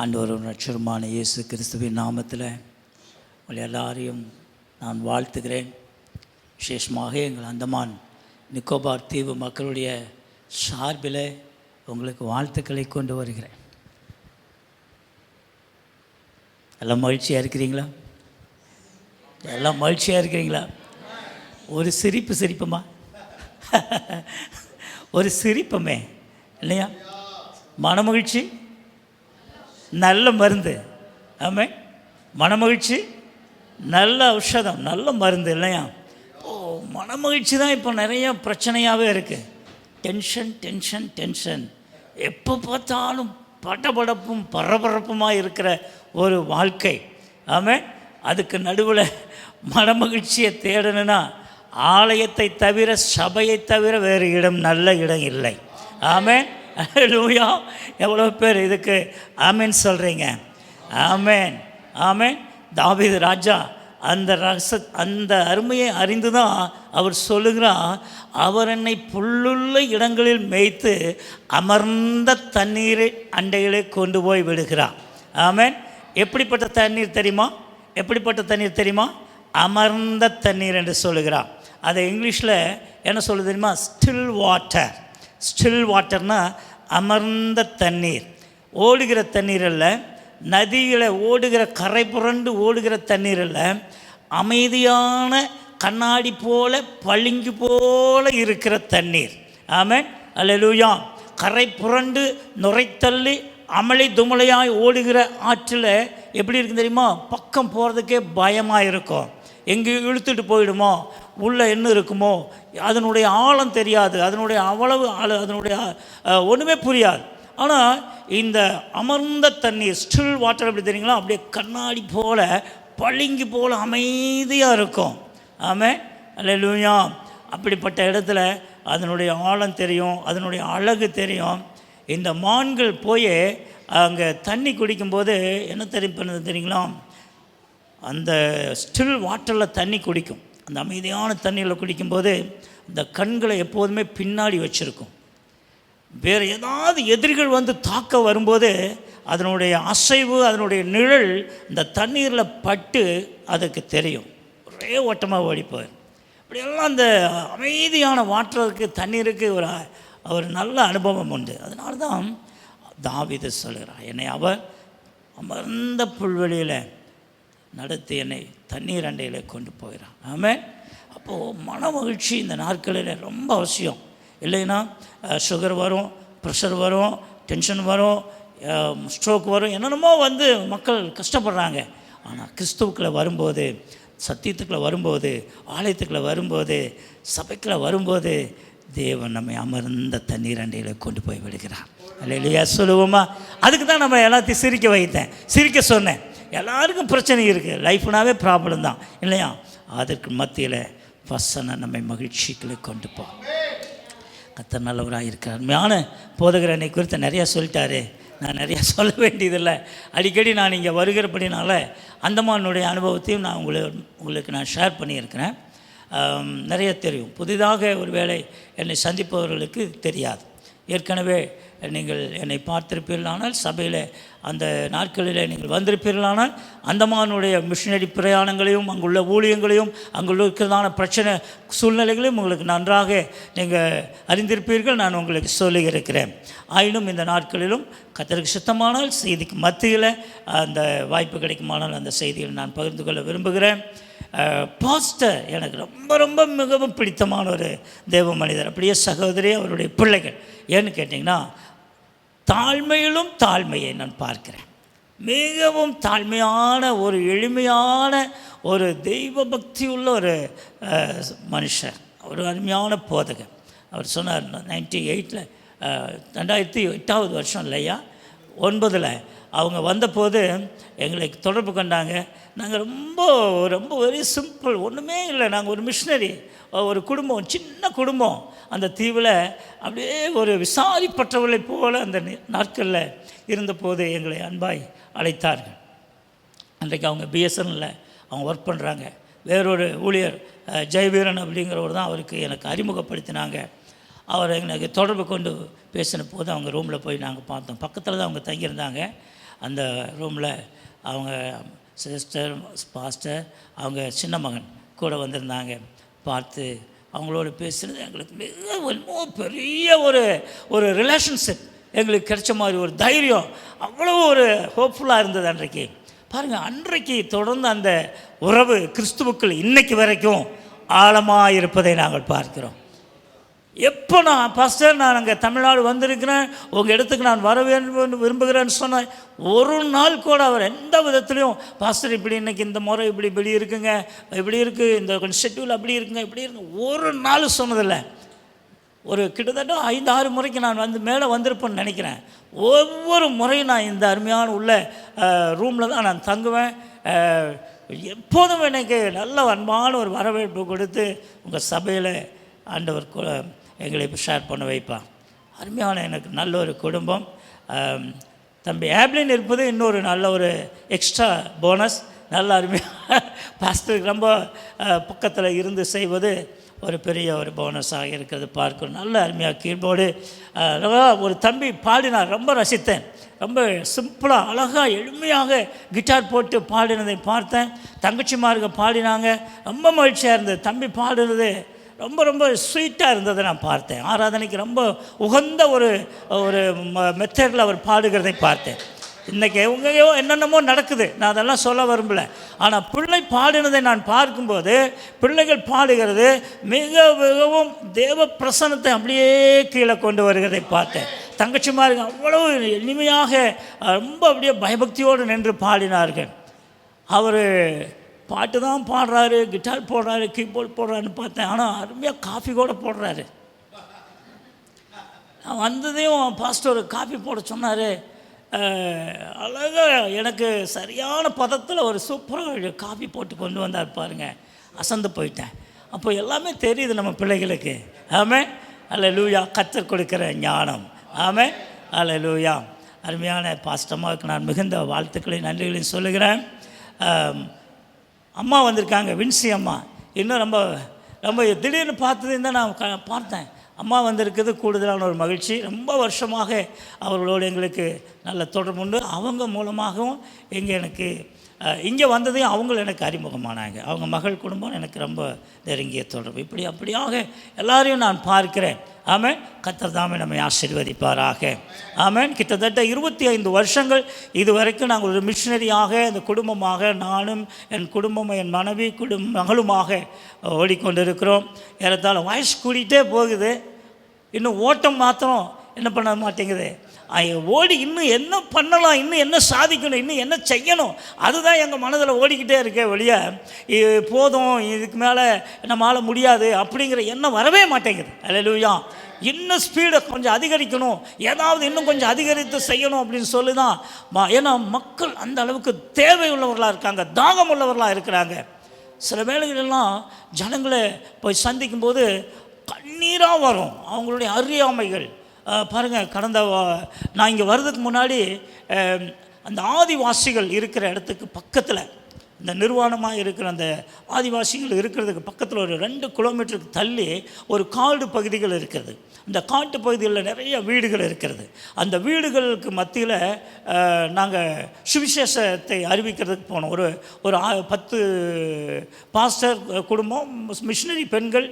ஆண்டவரும் ரட்சகருமான இயேசு கிறிஸ்துவின் நாமத்தில் உங்கள் எல்லாரையும் நான் வாழ்த்துகிறேன். விசேஷமாக எங்கள் அந்தமான் நிக்கோபார் தீவு மக்களுடைய சார்பில் உங்களுக்கு வாழ்த்துக்களை கொண்டு வருகிறேன். எல்லாம் மகிழ்ச்சியாக இருக்கிறீங்களா? எல்லாம் மகிழ்ச்சியாக இருக்கிறீங்களா? ஒரு சிரிப்புமா ஒரு சிரிப்பமே இல்லையா? மனமகிழ்ச்சி நல்ல மருந்து. ஆமாம், மனமகிழ்ச்சி நல்ல ஔஷதம், நல்ல மருந்து இல்லையா? மனமகிழ்ச்சி தான் இப்போ நிறைய பிரச்சனையாகவே இருக்குது. டென்ஷன் எப்போ பார்த்தாலும் படபடப்பும் பரபரப்புமாக இருக்கிற ஒரு வாழ்க்கை. ஆமாம், அதுக்கு நடுவில் மனமகிழ்ச்சியை தேடணுன்னா ஆலயத்தை தவிர, சபையை தவிர வேறு இடம், நல்ல இடம் இல்லை. ஆமாம், ஹல்லேலூயா. எவ்வளோ பேர் இதுக்கு ஆமேன் சொல்கிறீங்க? ஆமேன், ஆமேன். தாவீது ராஜா அந்த அருமையை அறிந்து தான் அவர் சொல்லுகிறார், அவர் என்னை புல்லுள்ள இடங்களில் மேய்த்து அமர்ந்த தண்ணீரை அண்டையிலே கொண்டு போய் விடுகிறார். ஆமேன். எப்படிப்பட்ட தண்ணீர் தெரியுமா? எப்படிப்பட்ட தண்ணீர் தெரியுமா? அமர்ந்த தண்ணீர் என்று சொல்லுகிறார். அதை இங்கிலீஷில் என்ன சொல்லுது தெரியுமா? Still water. ஸ்டில் வாட்டர்னால் அமர்ந்த தண்ணீர். ஓடுகிற தண்ணீர் அல்ல, நதியில் ஓடுகிற கரை புரண்டு ஓடுகிற தண்ணீர் அல்ல, அமைதியான கண்ணாடி போல பளிங்கு போல இருக்கிற தண்ணீர். ஆமென், அல்லேலூயா. கரை புரண்டு நுரைத்தள்ளி அமளி துமளையாய் ஓடுகிற ஆற்றில் எப்படி இருக்குது தெரியுமா? பக்கம் போகிறதுக்கே பயமாக இருக்கும். எங்கே இழுத்துட்டு போயிடுமோ, உள்ளே என்ன இருக்குமோ, அதனுடைய ஆழம் தெரியாது, அதனுடைய அவ்வளவு அதனுடைய ஒன்றுமே புரியாது. ஆனால் இந்த அமர்ந்த தண்ணீர், ஸ்டில் வாட்டர் எப்படி தெரியுங்களா? அப்படியே கண்ணாடி போல் பளிங்கு போல் அமைதியாக இருக்கும். ஆமென், அல்லேலூயா. அப்படிப்பட்ட இடத்துல அதனுடைய ஆழம் தெரியும், அதனுடைய அழகு தெரியும். இந்த மான்கள் போய் அங்கே தண்ணி குடிக்கும்போது என்ன பண்ணது தெரியுங்களா? அந்த ஸ்டில் வாட்டரில் தண்ணி குடிக்கும். அந்த அமைதியான தண்ணியில் குடிக்கும்போது இந்த கண்களை எப்போதுமே பின்னாடி வச்சுருக்கும். வேறு ஏதாவது எதிரிகள் வந்து தாக்க வரும்போது அதனுடைய அசைவு, அதனுடைய நிழல் இந்த தண்ணீரில் பட்டு அதுக்கு தெரியும். ஒரே ஓட்டமாக ஓடிப்போர். இப்படியெல்லாம் அந்த அமைதியான வாட்டருக்கு, தண்ணீருக்கு ஒரு நல்ல அனுபவம் உண்டு. அதனால தான் தாவீது சொல்கிறார், என்னை அவர் அமர்ந்த புல்வெளியில் நடத்தி என்னை தண்ணீர் அண்டையில் கொண்டு போகிறான். ஆமென். அப்போது மன மகிழ்ச்சி இந்த நாட்களில் ரொம்ப அவசியம். இல்லைன்னா சுகர் வரும், ப்ரெஷர் வரும், டென்ஷன் வரும், ஸ்ட்ரோக் வரும், என்னென்னமோ வந்து மக்கள் கஷ்டப்படுறாங்க. ஆனால் கிறிஸ்துவுக்குள்ளே வரும்போது, சத்தியத்துக்குள்ளே வரும்போது, ஆலயத்துக்குள்ளே வரும்போது, சபைக்குள்ளே வரும்போது தேவன் நம்மை அமர்ந்த தண்ணீர் அண்டையில் கொண்டு போய் விடுகிறார். அல்லேலூயா சொல்லுவோமா? அதுக்கு தான் நம்ம எல்லாத்தையும் சிரிக்க வைத்தேன், சிரிக்க சொன்னேன். எல்லாருக்கும் பிரச்சனை இருக்குது, லைஃப்னாவே ப்ராப்ளம் தான் இல்லையா? அதற்கு மத்தியில் வசனம் நம்மை மகிழ்ச்சிகளை கொண்டு போ. கர்த்தர் நல்லவராக இருக்கிறார். உண்மையான போதகர் என்னை குறித்து நிறையா சொல்லிட்டாரு, நான் நிறையா சொல்ல வேண்டியதில்லை. அடிக்கடி நான் இங்கே வருகிறபடினால அந்தமானுடைய அனுபவத்தையும் நான் உங்களுக்கு நான் ஷேர் பண்ணியிருக்கிறேன். நிறைய தெரியும். புதிதாக ஒரு வேளை என்னை சந்திப்பவர்களுக்கு தெரியாது. ஏற்கனவே நீங்கள் என்னை பார்த்திருப்பீர்களானால், சபையில் அந்த நாட்களில் நீங்கள் வந்திருப்பீர்களானால், அந்தமானுடைய மிஷினரி பிரயாணங்களையும், அங்குள்ள ஊழியங்களையும், அங்குள்ள இருக்கிறதான பிரச்சனை சூழ்நிலைகளையும் உங்களுக்கு நன்றாக நீங்கள் அறிந்திருப்பீர்கள். நான் உங்களுக்கு சொல்லியிருக்கிறேன். ஆயினும் இந்த நாட்களிலும் கர்த்தருக்கு சித்தமானால் செய்திக்கு மத்தியில் அந்த வாய்ப்பு கிடைக்குமானால் அந்த செய்தியை நான் பகிர்ந்து கொள்ள விரும்புகிறேன். பாஸ்டர் எனக்கு ரொம்ப ரொம்ப மிகவும் பிடித்தமான ஒரு தேவ மனிதர். அப்படியே சகோதரி, அவருடைய பிள்ளைகள். ஏன்னு கேட்டிங்கன்னா, தாழ்மையிலும் தாழ்மையை நான் பார்க்கிறேன். மிகவும் தாழ்மையான, ஒரு எளிமையான, ஒரு தெய்வ பக்தி உள்ள ஒரு மனுஷர். ஒரு அருமையான போதகர். அவர் சொன்னார், 98 2008 இல்லையா, 9 அவங்க வந்தபோது எங்களை தொடர்பு கொண்டாங்க. நாங்கள் ரொம்ப ரொம்ப வெரி சிம்பிள், ஒன்றுமே இல்லை. நாங்கள் ஒரு மிஷினரி, ஒரு குடும்பம், சின்ன குடும்பம். அந்த தீவில் அப்படியே ஒரு விசாரிப்பற்றவர்களை போல் அந்த நாட்களில் இருந்தபோது எங்களை அன்பாய் அழைத்தார்கள். அன்றைக்கு அவங்க பிஎஸ்என்எல்ல அவங்க ஒர்க் பண்ணுறாங்க. வேறொரு ஊழியர் ஜெயவீரன் அப்படிங்கிறவர் தான் அவருக்கு எனக்கு அறிமுகப்படுத்தினாங்க. அவர் எனக்கு தொடர்பு கொண்டு பேசின போது அவங்க ரூமில் போய் நாங்கள் பார்த்தோம். பக்கத்தில் தான் அவங்க தங்கியிருந்தாங்க. அந்த ரூமில் அவங்க சிஸ்டர், பாஸ்டர், அவங்க சின்ன மகன் கூட வந்திருந்தாங்க. பார்த்து அவங்களோட பேசுகிறது எங்களுக்கு மிக பெரிய ஒரு ரிலேஷன்ஷிப் எங்களுக்கு கிடைச்ச மாதிரி ஒரு தைரியம், அவ்வளோ ஒரு ஹோப்ஃபுல்லாக இருந்தது அன்றைக்கு. பாருங்கள், அன்றைக்கு தொடர்ந்து அந்த உறவு கிறிஸ்துவுக்குள் இன்னைக்கு வரைக்கும் ஆழமாக இருப்பதை நாங்கள் பார்க்கிறோம். எப்போ நான் பாஸ்டர் நான் அங்கே தமிழ்நாடு வந்திருக்கிறேன், உங்கள் இடத்துக்கு நான் வர வேண்டும் விரும்புகிறேன்னு சொன்னேன், ஒரு நாள் கூட அவர் எந்த விதத்துலையும் பாஸ்டர் இப்படி இன்றைக்கி இந்த முறை இப்படி இருக்குங்க, இப்படி இருக்குது, இந்த கொஞ்சம் ஷெட்யூல் அப்படி இருக்குங்க, இப்படி இருக்குங்க, ஒரு நாள் சொன்னதில்லை. ஒரு கிட்டத்தட்ட 5-6 முறைக்கு நான் மேலே வந்திருப்பேன்னு நினைக்கிறேன். ஒவ்வொரு முறையும் நான் இந்த அருமையான உள்ள ரூமில் தான் நான் தங்குவேன். எப்போதும் எனக்கு நல்ல அன்பான ஒரு வரவேற்பு கொடுத்து உங்கள் சபையில் ஆண்டவர் எங்களை ஷேர் பண்ண வைப்பான். அருமையான எனக்கு நல்ல ஒரு குடும்பம். தம்பி ஆப்லின் இருப்பது இன்னொரு நல்ல ஒரு எக்ஸ்ட்ரா போனஸ். நல்ல அருமையாக பாஸ்டருக்கு ரொம்ப பக்கத்தில் இருந்து செய்வது ஒரு பெரிய ஒரு போனஸாக இருக்கிறது பார்க்கணும். நல்ல அருமையாக கீபோர்டு ஒரு தம்பி பாடினார், ரொம்ப ரசித்தேன். ரொம்ப சிம்பிளாக அழகாக எளிமையாக கிட்டார் போட்டு பாடினதை பார்த்தேன். தங்கச்சிமார்கள் பாடினாங்க, ரொம்ப மகிழ்ச்சியாக இருந்தது. தம்பி பாடினது ரொம்ப ரொம்ப ஸ்வீட்டாக இருந்ததை நான் பார்த்தேன். ஆராதனைக்கு ரொம்ப உகந்த ஒரு மெத்தடில் அவர் பாடுகிறதை பார்த்தேன். இன்றைக்கி எங்கேயோ என்னென்னமோ நடக்குது, நான் அதெல்லாம் சொல்ல விரும்பலை. ஆனால் பிள்ளை பாடினதை நான் பார்க்கும்போது பிள்ளைகள் பாடுகிறது மிகவும் தேவ பிரசன்னத்தை அப்படியே கீழே கொண்டு வருகிறதை பார்த்தேன். தங்கச்சிமார்கள் அவ்வளவு இனிமையாக ரொம்ப அப்படியே பயபக்தியோடு நின்று பாடினார்கள். அவர் பாட்டு தான் பாடுறாரு, கிட்டார் போடுறாரு, கீபோர்டு போடுறாருன்னு பார்த்தேன். ஆனால் அருமையாக காஃபி கூட போடுறாரு. நான் வந்ததையும் பாஸ்டர் ஒரு காஃபி போட சொன்னார். அழகாக எனக்கு சரியான பதத்தில் ஒரு சூப்பராக காஃபி போட்டு கொண்டு வந்தார் பாருங்க. அசந்து போயிட்டேன். அப்போ எல்லாமே தெரியுது நம்ம பிள்ளைகளுக்கு. ஆமே அல்லேலூயா. கர்த்தர் கொடுக்கிற ஞானம். ஆமே அல்லேலூயா. அருமையான பாஸ்டம்மாவுக்கு நான் மிகுந்த வாழ்த்துக்களையும் நன்றிகளையும் சொல்லுகிறேன். அம்மா வந்திருக்காங்க, வின்சி அம்மா. இன்னும் ரொம்ப ரொம்ப திடீர்னு பார்த்தது தான் நான் பார்த்தேன். அம்மா வந்திருக்குது கூடுதலான ஒரு மகிழ்ச்சி. ரொம்ப வருஷமாக அவர்களோடு எங்களுக்கு நல்ல தொடர்பு உண்டு. அவங்க மூலமாகவும் எனக்கு இங்கே வந்ததையும் அவங்களும் எனக்கு அறிமுகமானாங்க. அவங்க மகள் குடும்பம் எனக்கு ரொம்ப நெருங்கிய தொடர்பு. இப்படி அப்படியாக எல்லாரையும் நான் பார்க்கிறேன். ஆமென். கர்த்தர் தாமே நம்மை ஆசீர்வதிப்பாராக. ஆமென். கிட்டத்தட்ட 25 வருஷங்கள் இதுவரைக்கும் நாங்கள் ஒரு மிஷினரியாக இந்த குடும்பமாக, நானும் என் குடும்பமும் என் மனைவி மகளுமாக ஓடிக்கொண்டிருக்கிறோம். ஏறத்தாழ வயசு கூடிகிட்டே போகுது. இன்னும் ஓட்டம் மாத்திரம் என்ன பண்ண மாட்டேங்குது. ஓடி இன்னும் என்ன பண்ணலாம், இன்னும் என்ன சாதிக்கணும், இன்னும் என்ன செய்யணும், அதுதான் எங்கள் மனதில் ஓடிக்கிட்டே இருக்கே ஒழிய போதும் இதுக்கு மேலே நம்மளால் முடியாது அப்படிங்கிற எண்ணம் வரவே மாட்டேங்குது. அல்லேலூயா. இன்னும் ஸ்பீடை கொஞ்சம் அதிகரிக்கணும், ஏதாவது இன்னும் கொஞ்சம் அதிகரித்து செய்யணும் அப்படின்னு சொல்லி தான். ஏன்னா மக்கள் அந்த அளவுக்கு தேவை உள்ளவர்களாக இருக்காங்க, தாகம் உள்ளவர்களாக இருக்கிறாங்க. சில வேளைகளெல்லாம் ஜனங்களை போய் சந்திக்கும்போது கண்ணீராக வரும் அவங்களுடைய அறியாமைகள். பாருங்கள், நான் இங்கே வர்றதுக்கு முன்னாடி அந்த ஆதிவாசிகள் இருக்கிற இடத்துக்கு பக்கத்தில், இந்த நிர்வாணமாக இருக்கிற அந்த ஆதிவாசிகள் இருக்கிறதுக்கு பக்கத்தில் ஒரு 2 கிலோமீட்டருக்கு தள்ளி ஒரு காடு பகுதிகள் இருக்கிறது. இந்த காட்டு பகுதிகளில் நிறைய வீடுகள் இருக்கிறது. அந்த வீடுகளுக்கு மத்தியில் நாங்கள் சுவிசேஷத்தை அறிவிக்கிறதுக்கு போனோம். ஒரு 10 பாஸ்டர் குடும்பம், மிஷினரி பெண்கள்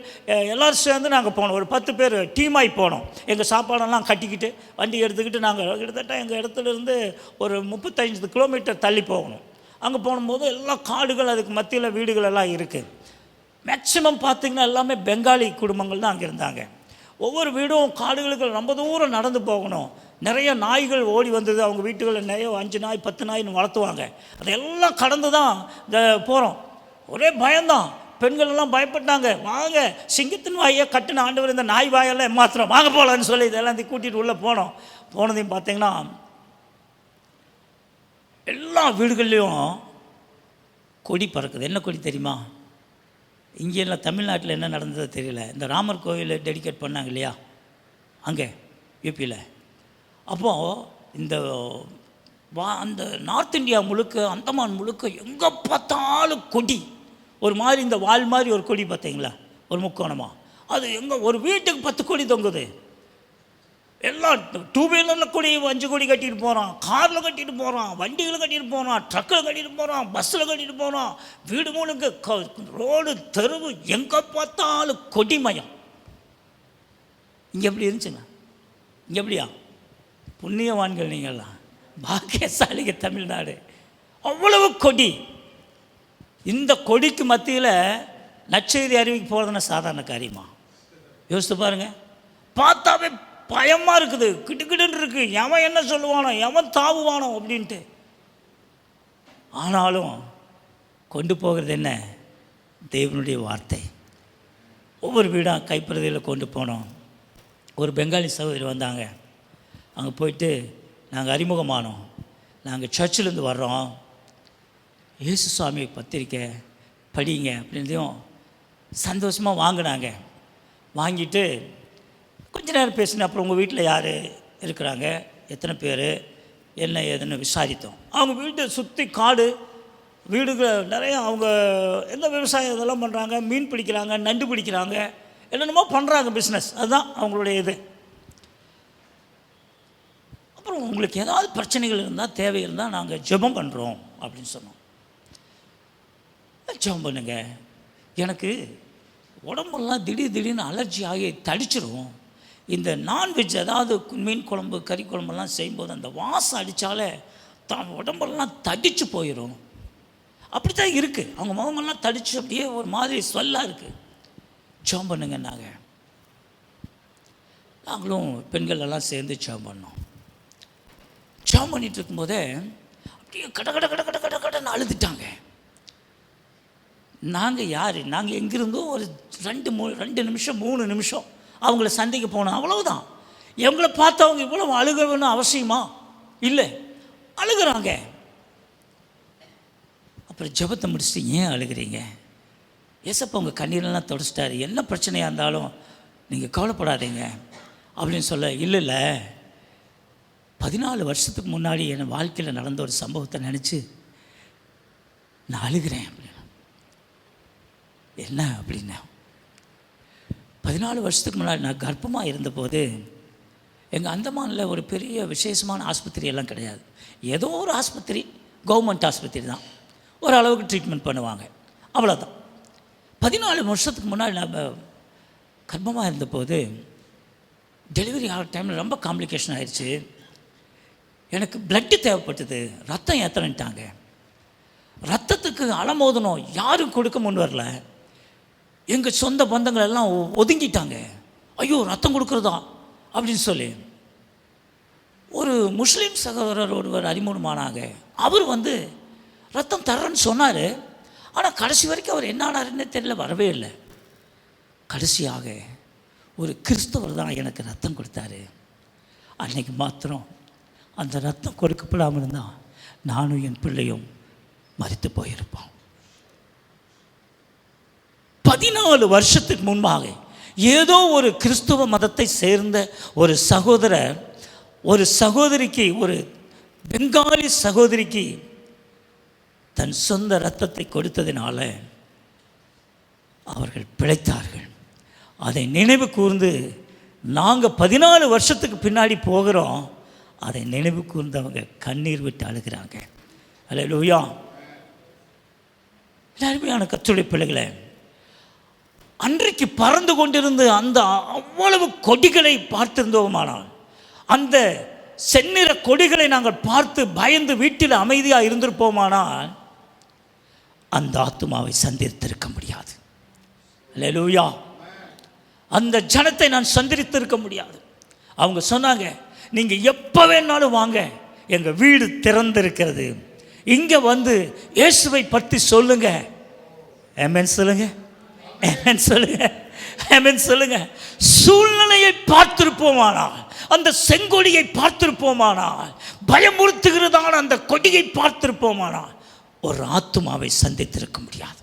எல்லோரும் சேர்ந்து நாங்கள் போனோம். ஒரு 10 பேர் டீமாகி போனோம். எங்கள் சாப்பாடெல்லாம் கட்டிக்கிட்டு வண்டி எடுத்துக்கிட்டு நாங்கள் கிட்டத்தட்ட எங்கள் இடத்துலேருந்து ஒரு 35 கிலோமீட்டர் தள்ளி போகணும். அங்கே போகும்போது எல்லாம் காடுகள், அதுக்கு மத்தியில் வீடுகள் எல்லாம் இருக்குது. மேக்சிமம் பார்த்திங்கன்னா எல்லாமே பெங்காலி குடும்பங்கள் தான் அங்கே இருந்தாங்க. ஒவ்வொரு வீடும் காடுகளுக்கு ரொம்ப தூரம் நடந்து போகணும். நிறைய நாய்கள் ஓடி வந்தது. அவங்க வீட்டுகளில் நிறைய 5 நாய் 10 நாய்னு வளர்த்துவாங்க. அதையெல்லாம் கடந்து தான் போகிறோம். ஒரே பயம்தான். பெண்கள் எல்லாம் பயப்பட்டாங்க. வாங்க, சிங்கத்தின் வாயை கட்டின ஆண்டவர் இந்த நாய் வாயெல்லாம் ஏமாத்திரம், வாங்க போகலான்னு சொல்லி இதெல்லாம் கூட்டிகிட்டு உள்ளே போனோம். போனதையும் பார்த்திங்கன்னா எல்லா வீடுகள்லேயும் கொடி பறக்குது. என்ன கொடி தெரியுமா? இங்கே எல்லாம் தமிழ்நாட்டில் என்ன நடந்தது தெரியல. இந்த ராமர் கோயிலை டெடிகேட் பண்ணாங்க இல்லையா, அங்கே யூபியில். அப்போது இந்த அந்த நார்த் இந்தியா முழுக்க, அந்தமான் முழுக்க எங்கே பார்த்தாலும் கொடி. ஒரு மாதிரி இந்த வால் மாதிரி ஒரு கொடி பார்த்தீங்களா, ஒரு முக்கோணமாக, அது எங்கே ஒரு வீட்டுக்கு 10 கொடி தொங்குது. எல்லாம் 2 வீலரில் கொடி 5 கொடி கட்டிட்டு போகிறான், காரில் கட்டிட்டு போகிறான், வண்டியில் கட்டிட்டு போகிறான், ட்ரக்கில் கட்டிட்டு போகிறான், பஸ்ஸில் கட்டிட்டு போகிறான். வீடு முழுக்க ரோடு தெருவு எங்கே பார்த்தாலும் கொடிமயம். இங்கே எப்படி இருந்துச்சுங்க? இங்கே எப்படியா? புண்ணியவான்கள் நீங்கள்லாம், பாக்கியசாலிக தமிழ்நாடு. அவ்வளவு கொடி. இந்த கொடிக்கு மத்தியில் நற்செய்தி அறிவிக்க போகிறதுனா சாதாரண காரியமா? யோசித்து பாருங்கள். பார்த்தாவே பயமாக இருக்குது, கிட்டுக்கிட்டுன்னு இருக்குது. எவன் என்ன சொல்லுவானோ, எவன் தாவுவானோ அப்படின்ட்டு. ஆனாலும் கொண்டு போகிறது என்ன? தேவனுடைய வார்த்தை. ஒவ்வொரு வீடாக கைப்பிரதியில் கொண்டு போனோம். ஒரு பெங்காலி சகோதரி வந்தாங்க. அங்கே போயிட்டு நாங்கள் அறிமுகமானோம். நாங்கள் சர்ச்சிலேருந்து வர்றோம், இயேசு சுவாமி பத்திரிக்கை படிங்க அப்படின்றதையும் சந்தோஷமாக வாங்கினாங்க. வாங்கிட்டு கொஞ்ச நேரம் பேசினேன். அப்புறம் உங்கள் வீட்டில் யார் இருக்கிறாங்க, எத்தனை பேர், என்ன ஏதுன்னு விசாரித்தோம். அவங்க வீட்டை சுற்றி காடு, வீடுகள் நிறைய. அவங்க எந்த விவசாயம் இதெல்லாம் பண்ணுறாங்க, மீன் பிடிக்கிறாங்க, நண்டு பிடிக்கிறாங்க, என்னென்னமோ பண்ணுறாங்க, பிஸ்னஸ். அதுதான் அவங்களுடைய இது. அப்புறம் உங்களுக்கு ஏதாவது பிரச்சனைகள் இருந்தால், தேவை இருந்தால் நாங்கள் ஜெபம் பண்ணுறோம் அப்படின்னு சொன்னோம். ஜெபம் பண்ணுங்க, எனக்கு உடம்பெல்லாம் திடீர்னு அலர்ஜி ஆகி தடிச்சிடும். இந்த நான்வெஜ், அதாவது மீன் குழம்பு, கறி குழம்பெல்லாம் செய்யும்போது அந்த வாசம் அடித்தாலே தான் உடம்பெல்லாம் தடிச்சு போயிடும். அப்படி தான் இருக்குது. அவங்க முகமெல்லாம் தடிச்சு அப்படியே ஒரு மாதிரி ஸ்வெல்லாக இருக்குது. ஜெபம் பண்ணுங்க. நாங்களும் பெண்கள் எல்லாம் சேர்ந்து ஜெபம் பண்ணோம். ஜெபம் பண்ணிகிட்டு இருக்கும்போதே அப்படியே கட கட கட கட கட கடன்னு அழுதுட்டாங்க. நாங்கள் யார்? நாங்கள் எங்கிருந்தோ ஒரு 2 நிமிஷம் 3 நிமிஷம் அவங்கள சந்திக்க போனோம், அவ்வளவுதான். எங்களை பார்த்தவங்க இவ்வளோ அழுகணும்னு அவசியமா? இல்லை, அழுகிறாங்க. அப்புறம் ஜெபத்தை முடிச்சுட்டு, ஏன் அழுகிறீங்க? ஏசப்பா உங்கள் கண்ணீரெல்லாம் தொடச்சிட்டாரு, என்ன பிரச்சனையாக இருந்தாலும் நீங்கள் கவலைப்படாதீங்க அப்படின்னு சொல்ல. இல்லை 14 வருஷத்துக்கு முன்னாடி என் வாழ்க்கையில் நடந்த ஒரு சம்பவத்தை நினச்சி நான் அழுகிறேன் அப்படின்னு. என்ன அப்படின்னா, 14 வருஷத்துக்கு முன்னாடி நான் கர்ப்பமாக இருந்தபோது, எங்கள் அந்தமானில் ஒரு பெரிய விசேஷமான ஆஸ்பத்திரி எல்லாம் கிடையாது. ஏதோ ஒரு ஆஸ்பத்திரி, கவர்மெண்ட் ஆஸ்பத்திரி தான், ஓரளவுக்கு ட்ரீட்மெண்ட் பண்ணுவாங்க, அவ்வளோதான். 14 வருஷத்துக்கு முன்னாடி நான் கர்ப்பமாக இருந்தபோது, டெலிவரி ஆகிற டைமில் ரொம்ப காம்ப்ளிகேஷன் ஆயிடுச்சு. எனக்கு பிளட்டு தேவைப்பட்டது, ரத்தம் ஏற்றன்ட்டாங்க. ரத்தத்துக்கு அலமோதணும், யாரும் கொடுக்க முன் வரல. எங்கள் சொந்த பந்தங்கள் எல்லாம் ஒதுங்கிட்டாங்க. ஐயோ, ரத்தம் கொடுக்குறதா அப்படின்னு சொல்லி. ஒரு முஸ்லீம் சகோதரர் ஒருவர் அறிமுகமானாங்க. அவர் ரத்தம் தர்றேன்னு சொன்னார். ஆனால் கடைசி வரைக்கும் அவர் என்ன ஆனாருன்னு தெரியல, வரவே இல்லை. கடைசியாக ஒரு கிறிஸ்தவர் தான் எனக்கு ரத்தம் கொடுத்தாரு. அன்னைக்கு மாத்திரம் அந்த ரத்தம் கொடுக்கப்படாமல் இருந்தால் நானும் என் பிள்ளையும் மரித்து போயிருப்போம். 14 வருஷத்துக்கு முன்பாக ஏதோ ஒரு கிறிஸ்துவ மதத்தை சேர்ந்த ஒரு சகோதரர், ஒரு சகோதரிக்கு, ஒரு பெங்காலி சகோதரிக்கு தன் சொந்த இரத்தத்தை கொடுத்ததினால அவர்கள் பிழைத்தார்கள். அதை நினைவு கூர்ந்து நாங்கள் 14 வருஷத்துக்கு பின்னாடி போகிறோம். அதை நினைவு கூர்ந்தவங்க கண்ணீர் விட்டு அழுகிறாங்க. அல்லேலூயா. அருமையான கர்த்தருடைய பிள்ளைகளே, அன்றைக்கு பறந்து கொண்டிருந்த அந்த அவ்வளவு கொடிகளை பார்த்திருந்தோமானால், அந்த செந்நிற கொடிகளை நாங்கள் பார்த்து பயந்து வீட்டில் அமைதியாக இருந்திருப்போமானால் அந்த ஆத்துமாவை சந்தித்திருக்க முடியாது. அல்லேலூயா. அந்த ஜனத்தை நான் சந்தித்திருக்க முடியாது. அவங்க சொன்னாங்க, நீங்கள் எப்போ வேணாலும் வாங்க, எங்கள் வீடு திறந்திருக்கிறது, இங்கே இயேசுவை பற்றி சொல்லுங்க. ஆமென் சொல்லுங்க, ஆமென் சொல்லுங்க, ஆமென் சொல்லுங்க. சூழ்நிலையை பார்த்திருப்போமானால், அந்த செங்கொடியை பார்த்திருப்போமானால், பயமுறுத்துகிறதான அந்த கொடியை பார்த்திருப்போமானால் ஒரு ஆத்துமாவை சந்தித்திருக்க முடியாது.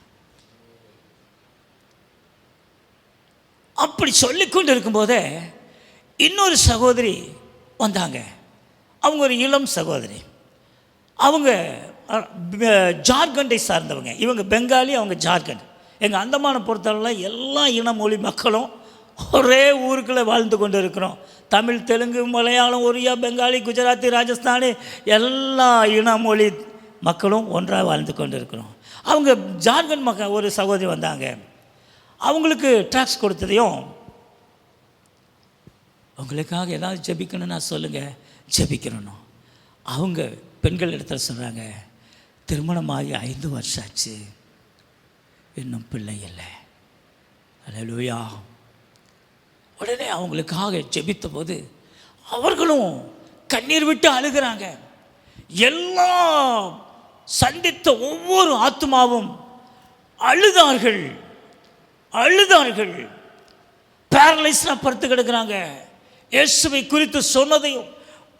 அப்படி சொல்லிக்கொண்டு இருக்கும்போதே இன்னொரு சகோதரி வந்தாங்க. அவங்க ஒரு இளம் சகோதரி. அவங்க ஜார்க்கண்டை சார்ந்தவங்க. இவங்க பெங்காலி, அவங்க ஜார்க்கண்ட். எங்கள் அந்தமான பொறுத்தவரை எல்லா இன மொழி மக்களும் ஒரே ஊருக்குள்ளே வாழ்ந்து கொண்டு இருக்கிறோம். தமிழ், தெலுங்கு, மலையாளம், ஒரியா, பெங்காலி, குஜராத்தி, ராஜஸ்தானி எல்லா இன மொழி மக்களும் ஒன்றாக வாழ்ந்து கொண்டு இருக்கிறோம். அவங்க ஜார்க்கண்ட் மக்கள் ஒரு சகோதரி வந்தாங்க. அவங்களுக்கு டாக்ஸ் கொடுத்ததையும், உங்களுக்காக ஏதாவது ஜெபிக்கணும்னா சொல்லுங்கள், ஜெபிக்கணும். அவங்க பெண்கள் இடத்துல சொல்கிறாங்க, திருமணமாகி 5 வருஷம் ஆச்சு, இன்னும் பிள்ளை இல்லை. அல்லேலூயா. உடனே அவங்களுக்காக ஜெபித்த போது அவர்களும் கண்ணீர் விட்டு அழுகிறாங்க. எல்லாம் சந்தித்த ஒவ்வொரு ஆத்மாவும் அழுதார்கள். பேரலைஸ்டாக படுத்து கிடக்கிறாங்க. இயேசுவை குறித்து சொன்னதையும்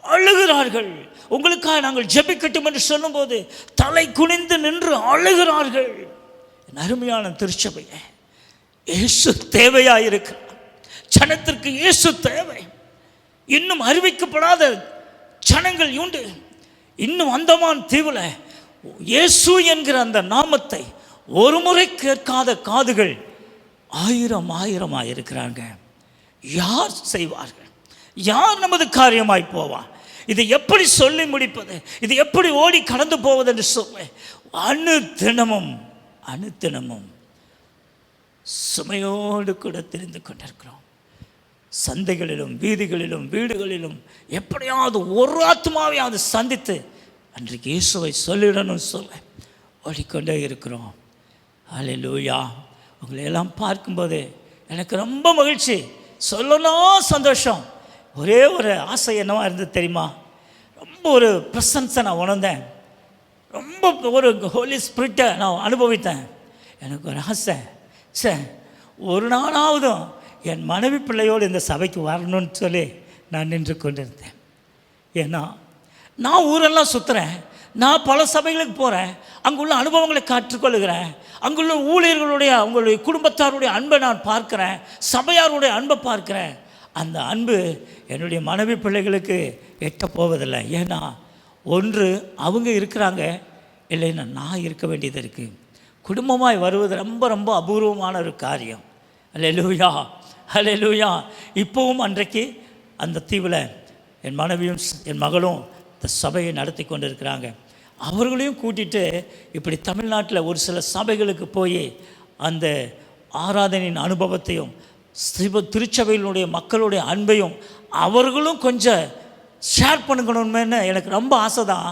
அழுகிறார்கள். உங்களுக்காக நாங்கள் ஜெபிக்கட்டும் என்று சொல்லும்போது தலை குனிந்து நின்று அழுகிறார்கள். அருமையான திருச்சபையை, இயேசு தேவையாயிருக்கிறார். ஜனத்திற்கு இயேசு தேவை. இன்னும் அறிவிக்கப்படாத ஜனங்கள் உண்டு. இன்னும் அந்தமான் தீவுல இயேசு என்கிற அந்த நாமத்தை ஒரு முறை கேட்காத காதுகள் 1000 இருக்கிறாங்க. யார் செய்வார்கள்? யார் நமது காரியமாய் போவார்? இதை எப்படி சொல்லி முடிப்பது? இது எப்படி ஓடி கடந்து போவது என்று சொல்ல அனுதினமும் சுமையோடு கூட தெரிந்து கொண்டிருக்கிறோம். சந்தைகளிலும் வீதிகளிலும் வீடுகளிலும் எப்படியாவது ஒரு ஆத்மாவையாவது சந்தித்து அன்றைக்கு இயேசுவை சொல்லிடணும் சொல்ல ஓடிக்கொண்டே இருக்கிறோம். அல்லேலூயா. உங்களை எல்லாம் பார்க்கும்போது எனக்கு ரொம்ப மகிழ்ச்சி, சொல்லணும் சந்தோஷம். ஒரே ஒரு ஆசை என்னவா இருந்தது தெரியுமா? ரொம்ப ஒரு ப்ரெசன்ஸை நான் உணர்ந்தேன். ரொம்ப ஒரு ஹோலி ஸ்பிரிட்டை நான் அனுபவித்தேன். எனக்கு ஒரு ஆசை, ஒரு நாளாவதும் என் மனைவி பிள்ளையோடு இந்த சபைக்கு வரணும்னு சொல்லி நான் நின்று கொண்டிருந்தேன். ஏன்னா நான் ஊரெல்லாம் சுற்றுறேன், நான் பல சபைகளுக்கு போகிறேன், அங்குள்ள அனுபவங்களை கற்றுக்கொள்கிறேன், அங்குள்ள ஊழியர்களுடைய அவங்களுடைய குடும்பத்தாருடைய அன்பை நான் பார்க்குறேன், சபையாருடைய அன்பை பார்க்குறேன். அந்த அன்பு என்னுடைய மனைவி பிள்ளைகளுக்கு எட்ட போவதில்லை. ஏன்னா ஒன்று அவங்க இருக்கிறாங்க, இல்லைன்னா நான் இருக்க வேண்டியது இருக்குது. குடும்பமாய் வருவது ரொம்ப அபூர்வமான ஒரு காரியம். அல்லேலூயா, அல்லேலூயா. இப்போவும் அன்றைக்கு அந்த தீவில் என் மனைவியும் என் மகளும் இந்த சபையை நடத்தி கொண்டு இருக்கிறாங்க. அவர்களையும் கூட்டிகிட்டு இப்படி தமிழ்நாட்டில் ஒரு சில சபைகளுக்கு போய் அந்த ஆராதனையின் அனுபவத்தையும் திருச்சபையினுடைய மக்களுடைய அன்பையும் அவர்களும் கொஞ்சம் ஷேர் பண்ணுக்கணும்னு எனக்கு ரொம்ப ஆசை தான்.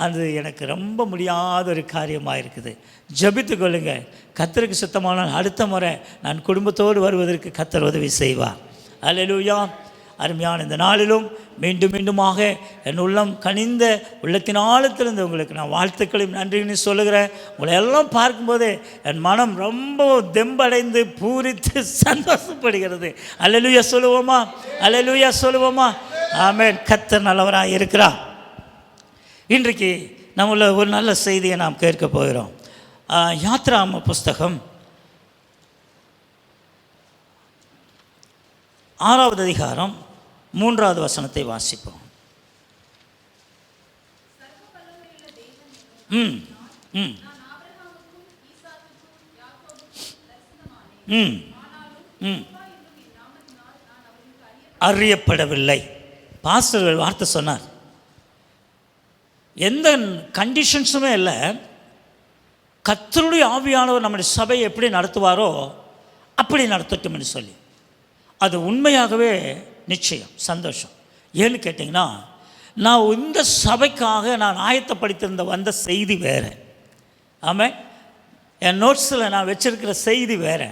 அது எனக்கு ரொம்ப முடியாத ஒரு காரியமாக இருக்குது. ஜெபித்து கொள்ளுங்கள். கர்த்தருக்கு சுத்தமான அடுத்த முறை நான் குடும்பத்தோடு வருவதற்கு கர்த்தர் உதவி செய்வார். அல்லேலூயா. அருமையான இந்த நாளிலும் மீண்டுமாக என் உள்ளம் கனிந்த உள்ளத்தின் ஆழத்திலிருந்து உங்களுக்கு நான் வாழ்த்துக்களையும் நன்றின்னு சொல்லுகிறேன். உங்களை எல்லாம் பார்க்கும்போது என் மனம் ரொம்ப தெம்படைந்து பூரித்து சந்தோஷப்படுகிறது. அல்லேலூயா சொல்லுவோமா? அல்லேலூயா சொல்லுவோமா? ஆமென். கர்த்தர் நல்லவராக இருக்கிறார். இன்றைக்கு நம்மள ஒரு நல்ல செய்தியை நாம் கேட்க போகிறோம். யாத்ராம புஸ்தகம் 6வது அதிகாரம் 3வது வசனத்தை வாசிப்போம். அறியப்படவில்லை. பாஸ்டர் வார்த்தை சொன்னார். எந்த கண்டிஷன்ஸுமே இல்லை. கர்த்தருடைய ஆவியானவர் நம்முடைய சபையை எப்படி நடத்துவாரோ அப்படி நடத்தட்டும் என்று சொல்லி, அது உண்மையாகவே நிச்சயம் சந்தோஷம். ஏன்னு கேட்டிங்கன்னா, நான் இந்த சபைக்காக நான் ஆயத்தப்படுத்தியிருந்த வந்த செய்தி வேறு. ஆமாம், என் நோட்ஸில் நான் வச்சிருக்கிற செய்தி வேறு.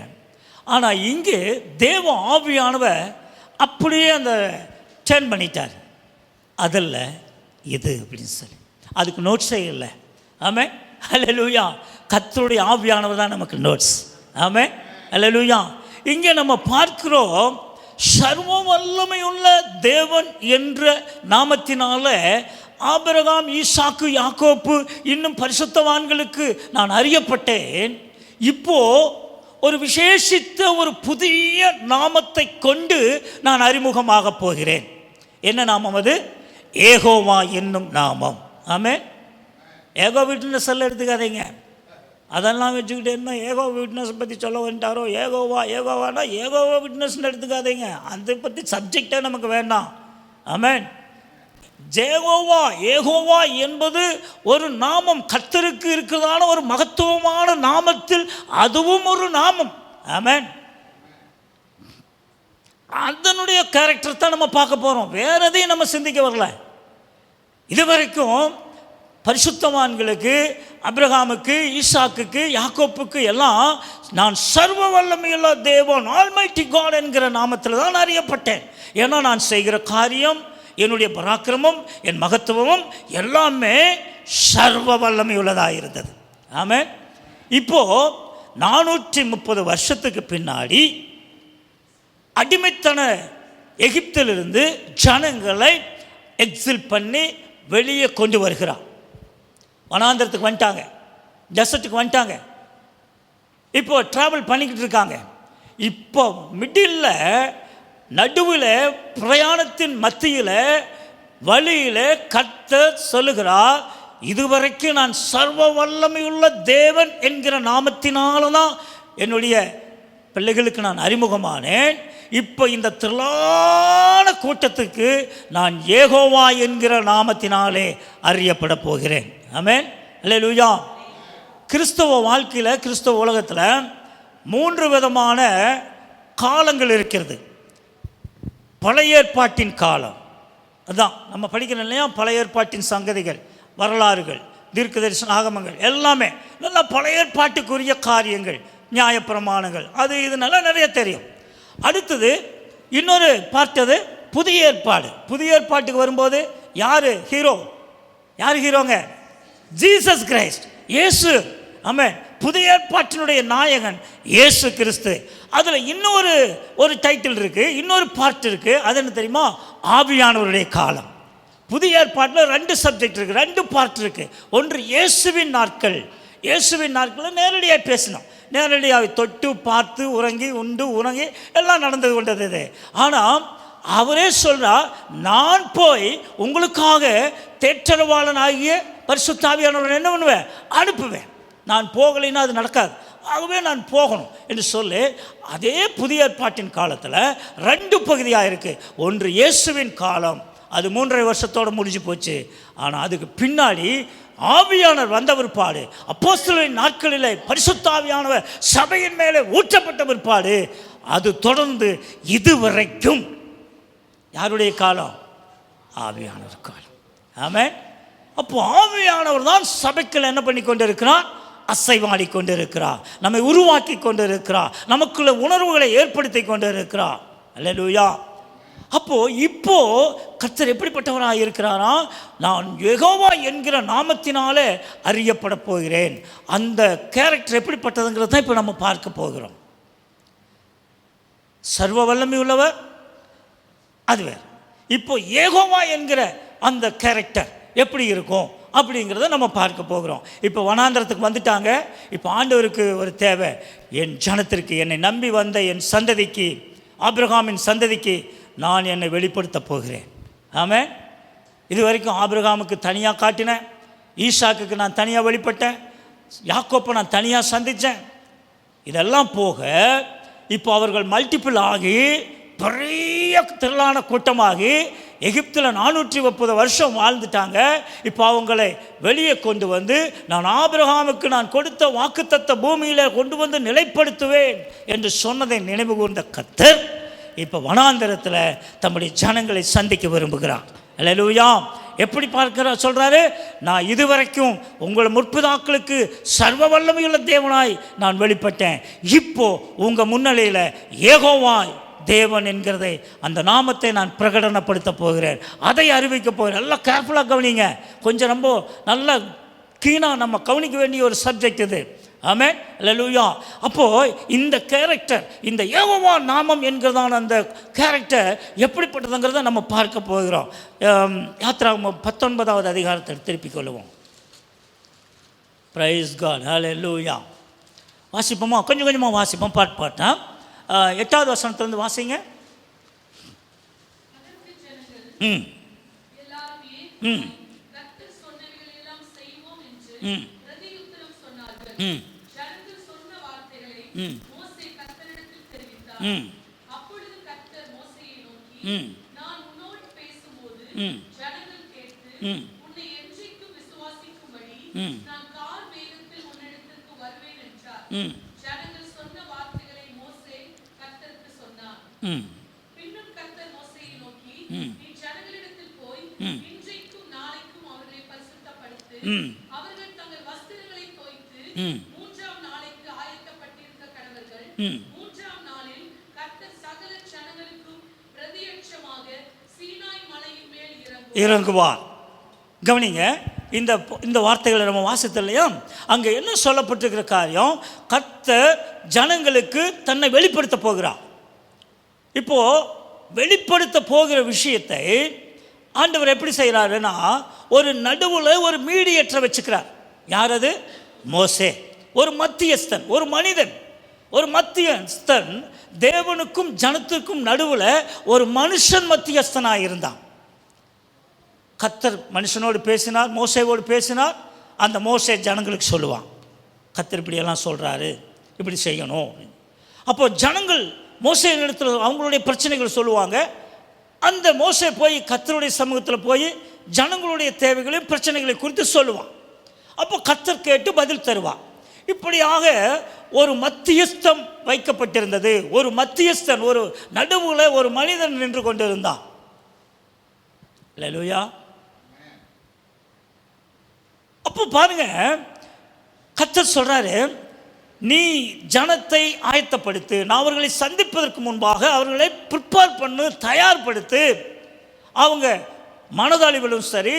ஆனால் இங்கே தேவ ஆவியானவர் அப்படியே அந்த டேர்ன் பண்ணிட்டார். அதில் இது அப்படின்னு சொல்லி அதுக்கு நோட்ஸே இல்லை. ஆமாம், அல்லேலூயா. கர்த்தருடைய ஆவியானவர் தான் நமக்கு நோட்ஸ். ஆமாம், அல்லேலூயா. இங்கே நம்ம பார்க்கிறோம், சர்வ வல்லமையுள்ள தேவன் என்ற நாமத்தினால ஆபிரகாம், ஈசாக்கு, யாக்கோப்பு இன்னும் பரிசுத்தவான்களுக்கு நான் அறியப்பட்டேன். இப்போ ஒரு விசேஷித்த ஒரு புதிய நாமத்தை கொண்டு நான் அறிமுகமாக போகிறேன். என்ன நாமம் அது? ஏகோவா என்னும் நாமம். ஆமென். ஏகோ விட்னஸ் எல்லாம் எடுத்துக்காதீங்க. அதெல்லாம் வச்சுக்கிட்டு என்ன ஏகோ விட்னஸ் பற்றி சொல்ல வந்துட்டாரோ, ஏகோவானா ஏகோவா விட்னஸ்ன்னு எடுத்துக்காதீங்க. அதை பற்றி சப்ஜெக்டே நமக்கு வேண்டாம். ஆமென். ஏகோவா என்பது ஒரு நாமம், கர்த்தருக்கு இருக்கிறதான ஒரு மகத்துவமான நாமத்தில் அதுவும் ஒரு நாமம். ஆமென். அதனுடைய கேரக்டர் தான் நம்ம பார்க்க போகிறோம். வேற எதையும் நம்ம சிந்திக்க வரல. இதுவரைக்கும் பரிசுத்தவான்களுக்கு, அபிரகாமுக்கு, ஈசாக்குக்கு, யாக்கோப்புக்கு எல்லாம் நான் சர்வ வல்லமையுள்ள தேவன், ஆல்மைட்டி காட் என்கிற நாமத்தில் தான் அறியப்பட்டேன். ஏன்னா நான் செய்கிற காரியம், என்னுடைய பராக்கிரமம், என் மகத்துவமும் எல்லாமே சர்வ வல்லமையுள்ளதாக இருந்தது. ஆமென். இப்போது 430 வருஷத்துக்கு பின்னாடி அடிமைத்தன எகிப்திலிருந்து ஜனங்களை எக்ஸில் பண்ணி வெளியே கொண்டு வருகிறார். வனாந்திரத்துக்கு வந்துட்டாங்க, டெசர்ட்டுக்கு வந்துட்டாங்க. இப்போ ட்ராவல் பண்ணிக்கிட்டு இருக்காங்க. இப்போ மிடில் நடுவில் பிரயாணத்தின் மத்தியில் வழியில் கர்த்தர் சொல்லுகிறார், இதுவரைக்கும் நான் சர்வ வல்லமையுள்ள தேவன் என்கிற நாமத்தினால தான் என்னுடைய பிள்ளைகளுக்கு நான் அறிமுகமானேன். இப்போ இந்த திரளான கூட்டத்துக்கு நான் ஏகோவா என்கிற நாமத்தினாலே அறியப்பட போகிறேன். ஆமென். அல்லேலூயா. கிறிஸ்தவ வாழ்க்கையில், கிறிஸ்தவ உலகத்தில் 3 விதமான காலங்கள் இருக்கிறது. பழைய ஏற்பாட்டின் காலம், அதுதான் நம்ம படிக்கிறோம் இல்லையா, பழைய ஏற்பாட்டின் சங்கதிகள், வரலாறுகள், தீர்க்கதரிசன ஆகமங்கள் எல்லாமே நல்லா பழைய ஏற்பாட்டுக்குரிய காரியங்கள், நியாயப்பிரமாணங்கள், அது இது நல்லா நிறைய தெரியும். அடுத்தது இன்னொரு பார்ட், அது புதிய ஏற்பாடு. புதிய ஏற்பாட்டுக்கு வரும்போது யார் ஹீரோ? யார் ஹீரோங்க? ஜீசஸ் கிரைஸ்ட், இயேசு. ஆமென். புதிய ஏற்பாட்டினுடைய நாயகன் இயேசு கிறிஸ்து. அதில் இன்னொரு டைட்டில் இருக்குது, இன்னொரு பார்ட் இருக்குது. அது என்ன தெரியுமா? ஆவியானவருடைய காலம். புதிய ஏற்பாட்டில் 2 சப்ஜெக்ட் இருக்குது, 2 பார்ட் இருக்குது. ஒன்று இயேசுவின் நாட்கள். இயேசுவின் நாட்களில் நேரடியாக பேசணும், நேரடியாக தொட்டு பார்த்து உறங்கி உண்டு உறங்கி எல்லாம் நடந்து கொண்டது. ஆனால் அவரே சொல்கிறார், நான் போய் உங்களுக்காக தேற்றரவாளன் ஆகிய பரிசுத்த ஆவியானவரை என்ன பண்ணுவேன்? அனுப்புவேன். நான் போகலைன்னா அது நடக்காது, ஆகவே நான் போகணும் என்று சொல்லி அதே புதிய ஏற்பாட்டின் காலத்தில் 2 பகுதியாக இருக்குது. ஒன்று இயேசுவின் காலம், அது 3.5 வருஷத்தோடு முடிஞ்சு போச்சு. ஆனால் அதுக்கு பின்னாடி ஆவியானவர் வந்த பிற்பாடு, அப்போஸ்தலரின் நாட்களிலே பரிசுத்த ஆவியானவர் சபையின் மேலே ஊற்றப்பட்ட பிற்பாடு, அது தொடர்ந்து இதுவரைக்கும் யாருடைய காலம்? ஆவியானவர் காலம். ஆமென். அப்போ ஆவியானவர் தான் சபைக்குள்ள என்ன பண்ணி கொண்டு இருக்கிறார்? அசைவாடி கொண்டு இருக்கிறார், நம்மை உருவாக்கி கொண்டு இருக்கிறார், நமக்குள்ள உணர்வுகளை ஏற்படுத்தி கொண்டு இருக்கிறார். அல்லேலூயா. அப்போ இப்போ கர்த்தர் எப்படிப்பட்டவராக இருக்கிறாரா? நான் யெகோவா என்கிற நாமத்தினாலே அறியப்பட போகிறேன். அந்த கேரக்டர் எப்படிப்பட்டதுங்கிறது தான் இப்போ நம்ம பார்க்க போகிறோம். சர்வ வல்லமை உள்ளவர், அது வேறு. இப்போ யெகோவா என்கிற அந்த கேரக்டர் எப்படி இருக்கும் அப்படிங்கிறத நம்ம பார்க்க போகிறோம். இப்போ வனாந்திரத்துக்கு வந்துட்டாங்க. இப்போ ஆண்டவருக்கு ஒரு தேவை, என் ஜனத்திற்கு, என்னை நம்பி வந்த என் சந்ததிக்கு, ஆபிரகாமின் சந்ததிக்கு நான் என்னை வெளிப்படுத்த போகிறேன். ஆமென். இது வரைக்கும் ஆபிரகாமுக்கு தனியாக காட்டினேன், ஈசாக்குக்கு நான் தனியாக வெளிப்பட்டேன், யாக்கோப்பை நான் தனியாக சந்தித்தேன். இதெல்லாம் போக இப்போ அவர்கள் மல்டிபிள் ஆகி பெரிய திரளான கூட்டமாகி எகிப்தில் 430 வருஷம் வாழ்ந்துட்டாங்க. இப்போ அவங்களை வெளியே கொண்டு வந்து நான் ஆபிரகாமுக்கு நான் கொடுத்த வாக்குத்தத்த பூமியில் கொண்டு வந்து நிலைப்படுத்துவேன் என்று சொன்னதை நினைவு கூர்ந்த கர்த்தர் இப்போ வனாந்தரத்தில் தம்முடைய ஜனங்களை சந்திக்க விரும்புகிறார். அல்லேலூயா. எப்படி பார்க்கிறார்? சொல்கிறாரு, நான் இதுவரைக்கும் உங்கள் முற்பிதாக்களுக்கு சர்வ வல்லமையுள்ள தேவனாய் நான் வெளிப்பட்டேன். இப்போ உங்கள் முன்னிலையில் யெகோவா தேவன் என்கிறதை, அந்த நாமத்தை நான் பிரகடனப்படுத்த போகிறேன், அதை அறிவிக்க போகிறேன். நல்லா கேர்ஃபுல்லாக கவனிங்க. கொஞ்சம் ரொம்ப நல்லா கீனாக நம்ம கவனிக்க வேண்டிய ஒரு சப்ஜெக்ட் இது. ஆமென், அல்லேலூயா. அப்போது இந்த கேரக்டர், இந்த யெகோவா நாமம் என்கிறதான அந்த கேரக்டர் எப்படிப்பட்டதுங்கிறத நம்ம பார்க்க போகிறோம். யாத்திராகமம் 19வது அதிகாரத்தை திருப்பிக் கொள்ளுவோம். பிரைஸ் காட், அல்லேலூயா. வாசிப்போமா? கொஞ்சம் கொஞ்சமாக வாசிப்போம், பாட்டு பாட்டா. 8வது வசனத்திலிருந்து வாசிங்க. ம் ம் ம் ம் ம் ம் ம் ம் ம் ம் ம் ம் இறங்குவார். கவனிங்க, இந்த வார்த்தைகளை நம்ம வாசித்தோம் இல்லையா? அங்கே என்ன சொல்லப்பட்டிருக்கிற காரியம், கர்த்தர் ஜனங்களுக்கு தன்னை வெளிப்படுத்த போகிறார். இப்போ வெளிப்படுத்த போகிற விஷயத்தை ஆண்டவர் எப்படி செய்கிறாருன்னா, ஒரு நடுவில் ஒரு மீடியேட்டரை வச்சுக்கிறார். யார் அது? மோசே. ஒரு மத்தியஸ்தன், ஒரு மனிதன், ஒரு மத்தியஸ்தன். தேவனுக்கும் ஜனத்துக்கும் நடுவில் ஒரு மனுஷன் மத்தியஸ்தனாக இருந்தான். கர்த்தர் மனுஷனோடு பேசினார், மோசேவோடு பேசினார். அந்த மோசே ஜனங்களுக்கு சொல்லுவான், கர்த்தர் இப்படியெல்லாம் சொல்கிறாரு, இப்படி செய்யணும். அப்போது ஜனங்கள் மோசே இடத்துல அவங்களுடைய பிரச்சனைகள் சொல்லுவாங்க. அந்த மோசே போய் கர்த்தருடைய சமூகத்தில் போய் ஜனங்களுடைய தேவைகளையும் பிரச்சனைகளை குறித்து சொல்லுவான். அப்போ கர்த்தர் கேட்டு பதில் தருவான். இப்படியாக ஒரு மத்தியஸ்தம் வைக்கப்பட்டிருந்தது. ஒரு மத்தியஸ்தன், ஒரு நடுவில் ஒரு மனிதன் நின்று கொண்டிருந்தான். அல்லேலூயா. அப்போ பாருங்க, கர்த்தர் சொல்றாரு, நீ ஜனத்தை ஆயத்தப்படுத்து, நான் அவர்களை சந்திப்பதற்கு முன்பாக அவர்களை ப்ரிப்பேர் பண்ணு, தயார்படுத்து. அவங்க மனதளவிலும் சரி,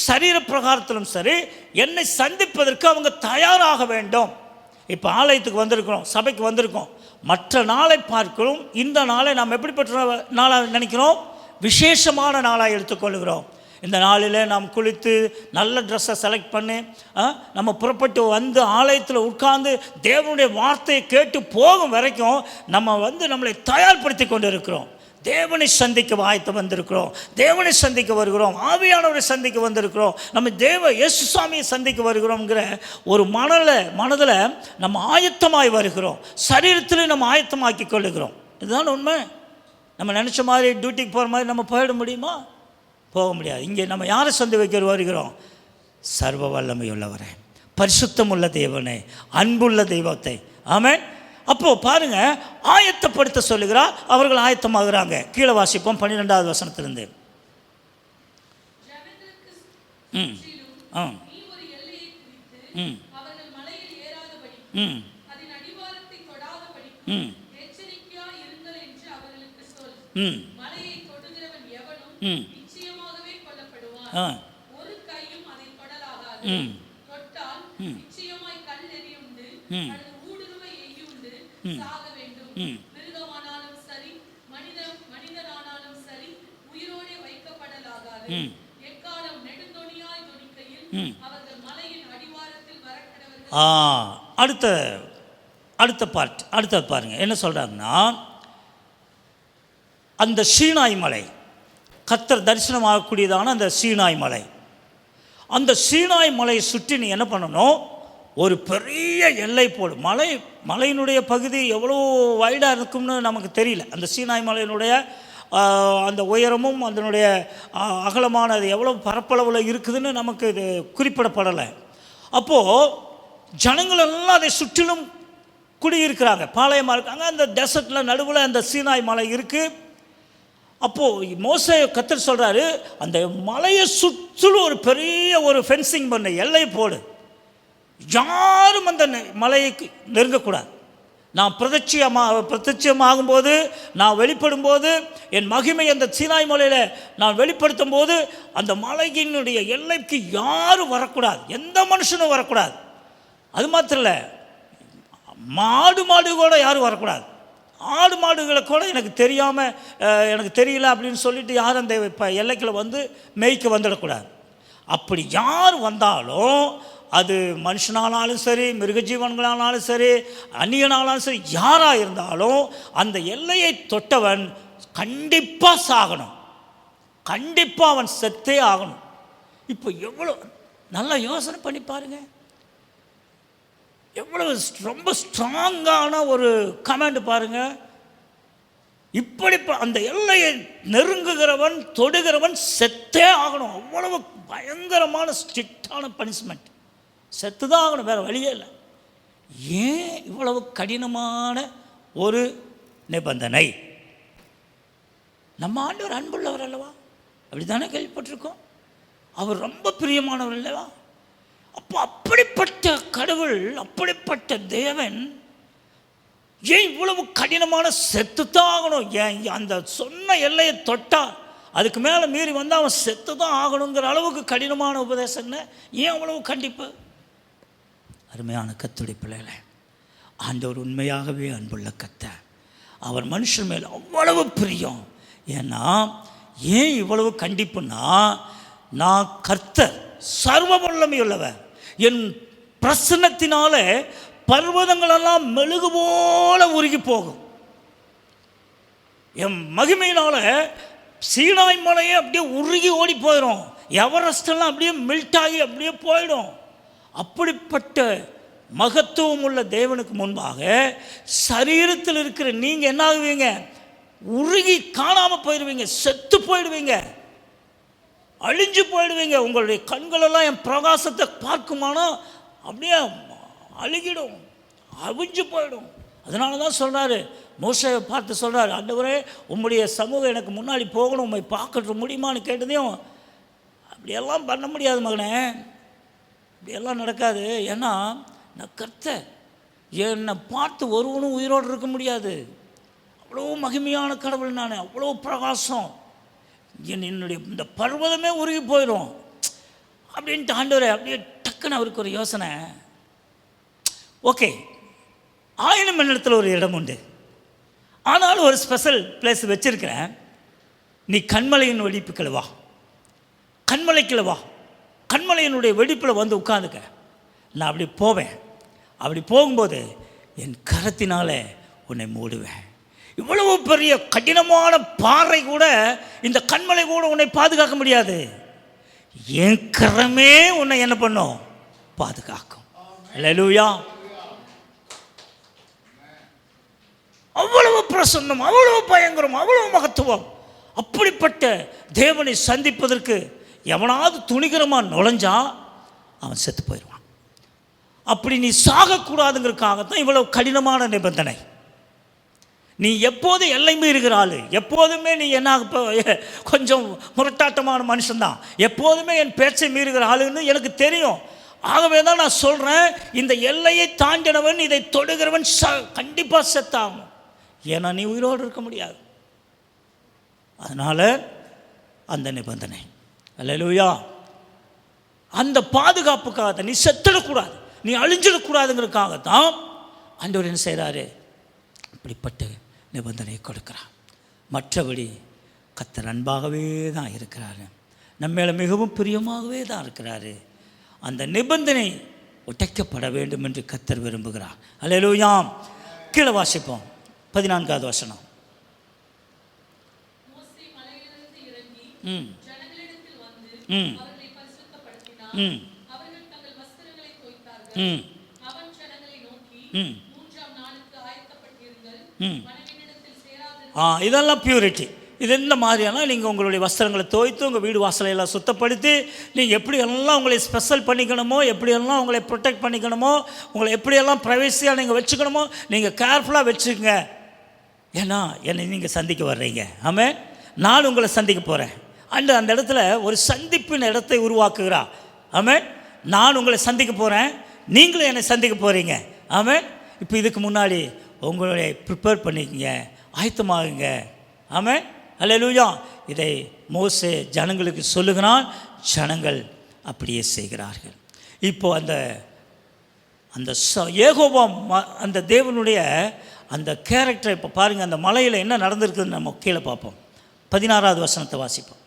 சரீர பிரகாரத்திலும் சரி, என்னை சந்திப்பதற்கு அவங்க தயாராக வேண்டும். இப்போ ஆலயத்துக்கு வந்திருக்கிறோம், சபைக்கு வந்திருக்கோம். மற்ற நாளை பார்க்கிறோம், இந்த நாளை நாம் எப்படிப்பட்ட நாளாக நினைக்கிறோம்? விசேஷமான நாளாக எடுத்துக்கொள்கிறோம். இந்த நாளில் நாம் குளித்து நல்ல ட்ரெஸ்ஸை செலக்ட் பண்ணி நம்ம புறப்பட்டு வந்து ஆலயத்தில் உட்கார்ந்து தேவனுடைய வார்த்தையை கேட்டு போகும் வரைக்கும் நம்ம நம்மளை தயார்படுத்தி கொண்டு இருக்கிறோம். தேவனை சந்திக்க ஆயத்தம் வந்திருக்கிறோம், தேவனை சந்திக்க வருகிறோம், ஆவியானவரை சந்திக்க வந்திருக்கிறோம், நம்ம இயேசு சாமியை சந்திக்க வருகிறோங்கிற ஒரு மனதில் நம்ம ஆயத்தமாய் வருகிறோம். சரீரத்தில் நம்ம ஆயத்தமாக்கி கொள்ளுகிறோம். இதுதான் உண்மை. நம்ம நினச்ச மாதிரி டியூட்டிக்கு போகிற மாதிரி நம்ம போயிட முடியுமா? போக முடியாது. இங்கே நம்ம யாரை சந்திக்க வருகிறோம்? சர்வ வல்லமையுள்ளவரை, பரிசுத்தமுள்ள தேவனை, அன்புள்ள தெய்வத்தை. ஆமென். அப்போது பாருங்கள், ஆயத்தப்படுத்த சொல்லுகிறார். அவர்கள் ஆயத்தமாகிறாங்க. கீழே வாசிப்போம் 12வது வசனத்திலிருந்து. ம் ஆ ம் ம் ம் ம் ம் ஆ ம் ம் ம் அடுத்த பாருங்க என்ன சொல்றாங்கன்னா, அந்த சீனாய் மலை, கர்த்தர் தரிசனமாகக்கூடியதான அந்த சீனாய் மலை, அந்த சீனாய் மலையை சுற்றி நீ என்ன பண்ணணும்? ஒரு பெரிய எல்லை போடு. மலையினுடைய பகுதி எவ்வளோ வைடாக இருக்கும்னு நமக்கு தெரியல. அந்த சீனாய் மலையினுடைய அந்த உயரமும் அதனுடைய அகலமானது எவ்வளோ பரப்பளவில் இருக்குதுன்னு நமக்கு இது குறிப்பிடப்படலை. அப்போது ஜனங்களெல்லாம் அதை சுற்றிலும் குடியிருக்கிறாங்க, பாளையமாக இருக்காங்க. அந்த டெசர்ட்டில் நடுவில் அந்த சீனாய் மலை இருக்குது. அப்போது மோசே கர்த்தர் சொல்கிறாரு, அந்த மலையை சுற்றிலும் ஒரு பெரிய ஒரு ஃபென்சிங் பண்ண எல்லை போடு, யாரும் அந்த மலைக்கு நெருங்கக்கூடாது. நான் பிரத்யட்சமாகும்போது, நான் வெளிப்படும்போது, என் மகிமை அந்த சீனாய் மலையில் நான் வெளிப்படுத்தும் போது அந்த மலையினுடைய எல்லைக்கு யாரும் வரக்கூடாது, எந்த மனுஷனும் வரக்கூடாது. அது மாத்திரம் இல்லை, மாடு கூட யாரும் வரக்கூடாது. ஆடு மாடுகளை கூட எனக்கு தெரியாமல் எனக்கு தெரியல அப்படின்னு சொல்லிட்டு யாரும் அந்த இப்போ எல்லைக்குள்ள வந்து மேய்க்க வந்துடக்கூடாது. அப்படி யார் வந்தாலும் அது மனுஷனானாலும் சரி, மிருகஜீவன்களானாலும் சரி, அந்நியனானாலும் சரி, யாராக இருந்தாலும் அந்த எல்லையை தொட்டவன் கண்டிப்பாக சாகணும், கண்டிப்பாக அவன் செத்தே ஆகணும். இப்போ எவ்வளோ நல்லா யோசனை பண்ணி பாருங்க, எவ்வளவு ரொம்ப ஸ்ட்ராங்கான ஒரு கமாண்ட் பாருங்க. இப்படி அந்த எல்லையை நெருங்குகிறவன் தொடுகிறவன் செத்தே ஆகணும். அவ்வளவு பயங்கரமான ஸ்ட்ரிக்டான பனிஷ்மெண்ட், செத்து தான் ஆகணும், வேறு வழியே இல்லை. ஏன் இவ்வளவு கடினமான ஒரு நிபந்தனை? நம்ம ஆண்டவர் அன்புள்ளவர் அல்லவா? அப்படி தானே கேள்விப்பட்டிருக்கோம். அவர் ரொம்ப பிரியமானவர் அல்லவா? அப்போ அப்படிப்பட்ட கடவுள், அப்படிப்பட்ட தேவன் ஏன் இவ்வளவு கடினமான செத்துத்தான் ஆகணும்? ஏன் அந்த சொன்ன எல்லையை தொட்டா அதுக்கு மேலே மீறி வந்தால் அவன் செத்து தான் ஆகணுங்கிற அளவுக்கு கடினமான உபதேசம் என்ன? ஏன் அவ்வளவு கண்டிப்பு? அருமையான கர்த்தருடைய பிள்ளைகளே, ஆண்டவர் உண்மையாகவே அன்புள்ள கர்த்தர். அவர் மனுஷன் மேல் அவ்வளவு பிரியம். ஏன்னா ஏன் இவ்வளவு கண்டிப்புன்னா, நான் கர்த்தர் சர்வ வல்லமையுள்ளவர், என் பிரசன்னத்தினால பர்வதங்களெல்லாம் மெழுகு போல உருகி போகும், என் மகிமையினால சீனாய் மலையே அப்படியே உருகி ஓடி போயிடும், எவரெஸ்டெல்லாம் அப்படியே மெல்ட் ஆகி அப்படியே போயிடும். அப்படிப்பட்ட மகத்துவம் உள்ள தேவனுக்கு முன்பாக சரீரத்தில் இருக்கிற நீங்கள் என்ன ஆகுவீங்க? உருகி காணாமல் போயிடுவீங்க, செத்து போயிடுவீங்க, அழிஞ்சு போயிடுவீங்க. உங்களுடைய கண்களெல்லாம் என் பிரகாசத்தை பார்க்குமானா அப்படியே அழுகிடும், அவிஞ்சு போயிடும். அதனால தான் சொல்கிறாரு, மோசேயை பார்த்து சொல்கிறார், ஆண்டவரே உம்முடைய சமூகம் எனக்கு முன்னாடி போகணும், உண்மை பார்க்க முடியுமான்னு கேட்டதையும், அப்படியெல்லாம் பண்ண முடியாது மகனே, இப்படியெல்லாம் நடக்காது. ஏன்னா நான் கர்த்தர், என்னை பார்த்து ஒருவனும் உயிரோடு இருக்க முடியாது. அவ்வளோ மகிமையான கடவுள் நான், அவ்வளோ பிரகாசம், என்னுடைய இந்த பர்வதமே உருகி போயிடும் அப்படின்ட்டு ஆண்டவரே. அப்படியே டக்குன்னு அவருக்கு ஒரு யோசனை, ஓகே 1000 மண்டலத்தில் ஒரு இடம் உண்டு, ஆனாலும் ஒரு ஸ்பெஷல் பிளேஸ் வச்சுருக்கிறேன், நீ கண்மலையின் வெடிப்புக்களை வா, கண்மலைக்குள்ள வா, கண்மலையினுடைய வெடிப்பில் வந்து உட்காந்துக்க, நான் அப்படி போவேன், அப்படி போகும்போது என் கரத்தினால உன்னை மூடுவேன். இவ்வளவு பெரிய கடினமான பாறை கூட, இந்த கண்மலை கூட உன்னை பாதுகாக்க முடியாது, என் கரமே உன்னை என்ன பண்ணும்? பாதுகாக்கும். அல்லேலூயா. அவ்வளவு பிரசன்னம், அவ்வளவு பயங்கரம், அவ்வளவு மகத்துவம். அப்படிப்பட்ட தேவனை சந்திப்பதற்கு எவனாவது துணிகரமாக நுழைஞ்சா அவன் செத்து போயிடுவான். அப்படி நீ சாகக்கூடாதுங்கிறதுக்காகத்தான் இவ்வளவு கடினமான நிபந்தனை. நீ எப்போது எல்லை மீறுகிற ஆள், எப்போதுமே நீ என்ன கொஞ்சம் முரட்டாட்டமான மனுஷன்தான், எப்போதுமே என் பேச்சை மீறுகிற ஆளுன்னு எனக்கு தெரியும். ஆகவே தான் நான் சொல்கிறேன், இந்த எல்லையை தாண்டினவன், இதை தொடுகிறவன் கண்டிப்பாக செத்தாகும். ஏன்னா நீ உயிரோடு இருக்க முடியாது. அதனால் அந்த நிபந்தனை. அல்லேலூயா. அந்த பாதுகாப்புக்காக நீ செத்துடக்கூடாது, நீ அழிஞ்சிடக்கூடாதுங்கிறதுக்காகத்தான் ஆண்டவர் என்ன செய்கிறாரு? இப்படிப்பட்ட நிபந்தனையை கொடுக்கிறார். மற்றபடி கர்த்தர் அன்பாகவே தான் இருக்கிறாரு, நம்ம மேலே மிகவும் பிரியமாகவே தான் இருக்கிறாரு. அந்த நிபந்தனை உடைக்கப்பட வேண்டும் என்று கர்த்தர் விரும்புகிறார். அல்லேலூயா. கீழே வாசிப்போம் 14வது வசனம். இதெல்லாம் பியூரிட்டி. இது இந்த மாதிரியான நீங்கள் உங்களுடைய வஸ்திரங்களை துவைத்து உங்கள் வீடு வாசலையெல்லாம் சுத்தப்படுத்தி நீங்கள் எப்படியெல்லாம் உங்களை ஸ்பெஷல் பண்ணிக்கணுமோ, எப்படியெல்லாம் உங்களை ப்ரொடெக்ட் பண்ணிக்கணுமோ, உங்களை எப்படியெல்லாம் ப்ரைவசியாக நீங்கள் வச்சுக்கணுமோ நீங்கள் கேர்ஃபுல்லாக வச்சுக்கோங்க. ஏன்னா என்னை நீங்கள் சந்திக்க வர்றீங்க. ஆமாம், நான் உங்களை சந்திக்க போகிறேன். அந்த இடத்துல ஒரு சந்திப்பின் இடத்தை உருவாக்குகிறா. ஆமாம், நான் உங்களை சந்திக்க போகிறேன், நீங்களும் என்னை சந்திக்க போகிறீங்க. ஆமாம், இப்போ இதுக்கு முன்னாடி உங்களுடைய ப்ரிப்பேர் பண்ணிக்கங்க, ஆயத்தமாகுங்க. ஆமாம், அல்லேலூயா. இதை மோசே ஜனங்களுக்கு சொல்லுகிறான், ஜனங்கள் அப்படியே செய்கிறார்கள். இப்போது அந்த யெகோவா அந்த தேவனுடைய அந்த கேரக்டரை இப்போ பாருங்கள். அந்த மலையில் என்ன நடந்திருக்குதுன்னு நம்ம கீழே பார்ப்போம். 16வது வசனத்தை வாசிப்போம்.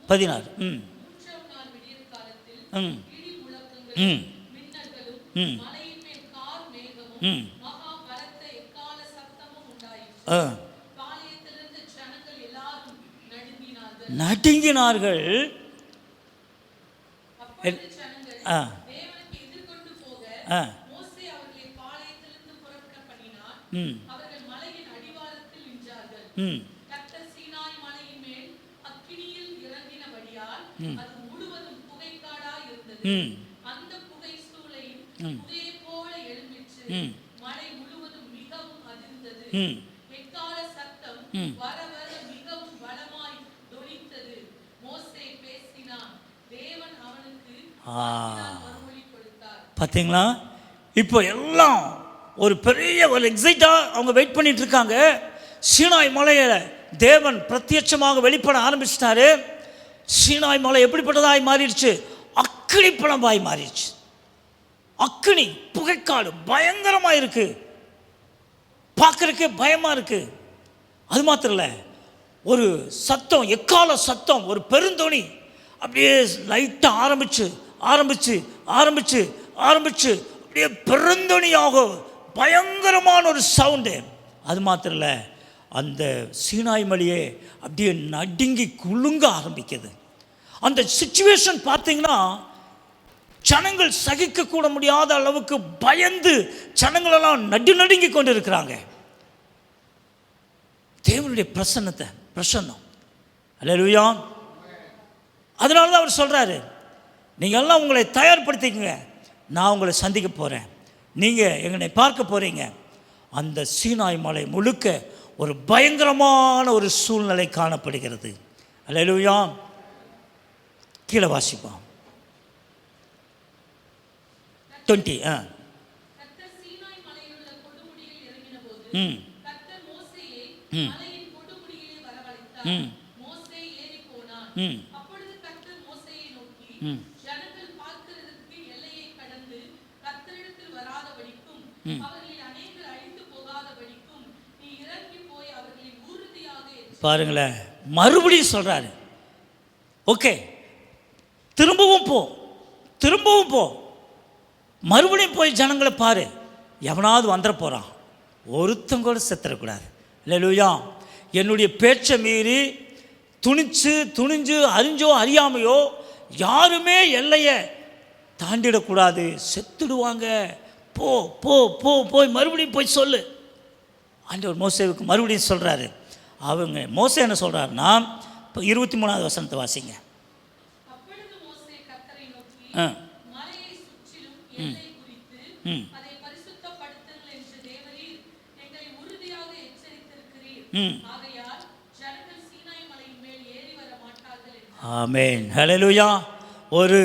16. ம் ம் ம் ம் ம் நடுங்கினார்கள். பார்த்தீங்களா? இப்போ எல்லாம் ஒரு பெரிய ஒரு எக்ஸைட்டாக அவங்க வெயிட் பண்ணிட்டு இருக்காங்க. சீனாய் மலையில் தேவன் பிரத்யட்சமாக வெளிப்பட ஆரம்பிச்சிட்டாரு. சீனாய் மலை எப்படிப்பட்டதாய் மாறிடுச்சு? அக்கினி பழம்பாய் மாறிடுச்சு. அக்கினி புகைக்காடு பயங்கரமாக இருக்கு, பார்க்கறதுக்கே பயமாக இருக்கு. அது மாத்திரம் இல்லை, ஒரு சத்தம், எக்கால சத்தம், ஒரு பெருந்தொனி அப்படியே லைட்டாக ஆரம்பிச்சு அப்படியே பெருந்தொனியாக பயங்கரமான ஒரு சவுண்டு. அது மாத்திரம் இல்லை, அந்த சீனாய் மலையே அப்படியே நடுங்கி குலுங்க ஆரம்பிக்குது. அந்த சிச்சுவேஷன் பார்த்தீங்கன்னா ஜனங்கள் சகிக்க கூட முடியாத அளவுக்கு பயந்து ஜனங்களெல்லாம் நடுங்கி கொண்டு இருக்கிறாங்க. தேவனுடைய பிரசன்னம். அல்லேலூயா. அதனால தான் அவர் சொல்கிறாரு, நீங்கள் எல்லாம் உங்களை தயார்படுத்திக்கங்க, நான் உங்களை சந்திக்க போகிறேன், நீங்கள் எங்களை பார்க்க போகிறீங்க. அந்த சீனாய் மலை முழுக்க ஒரு பயங்கரமான ஒரு சூழ்நிலை காணப்படுகிறது. அல்லேலூயா. கீழே வாசிப்போம். 20. பாருங்களேன், மறுபடியும் சொல்றாரு, ஓகே திரும்பவும் போ, மறுபடியும் போய் ஜனங்களை பாரு, எவனாவது வந்துட போகிறான், ஒருத்தங்க கூட செத்துடக்கூடாது. அல்லேலூயா. என்னுடைய பேச்சை மீறி துணிஞ்சு அறிஞ்சோ அறியாமையோ யாருமே எல்லையை தாண்டிடக்கூடாது, செத்துடுவாங்க. போய் மறுபடியும் போய் சொல்லு. ஆண்டவர் மோசேவுக்கு மறுபடியும் சொல்கிறாரு. அவங்க மோசே என்ன சொல்கிறாருன்னா, இப்போ 23வது வசனத்தை வாசிங்க. ஆமென். ஹல்லேலூயா. ஒரு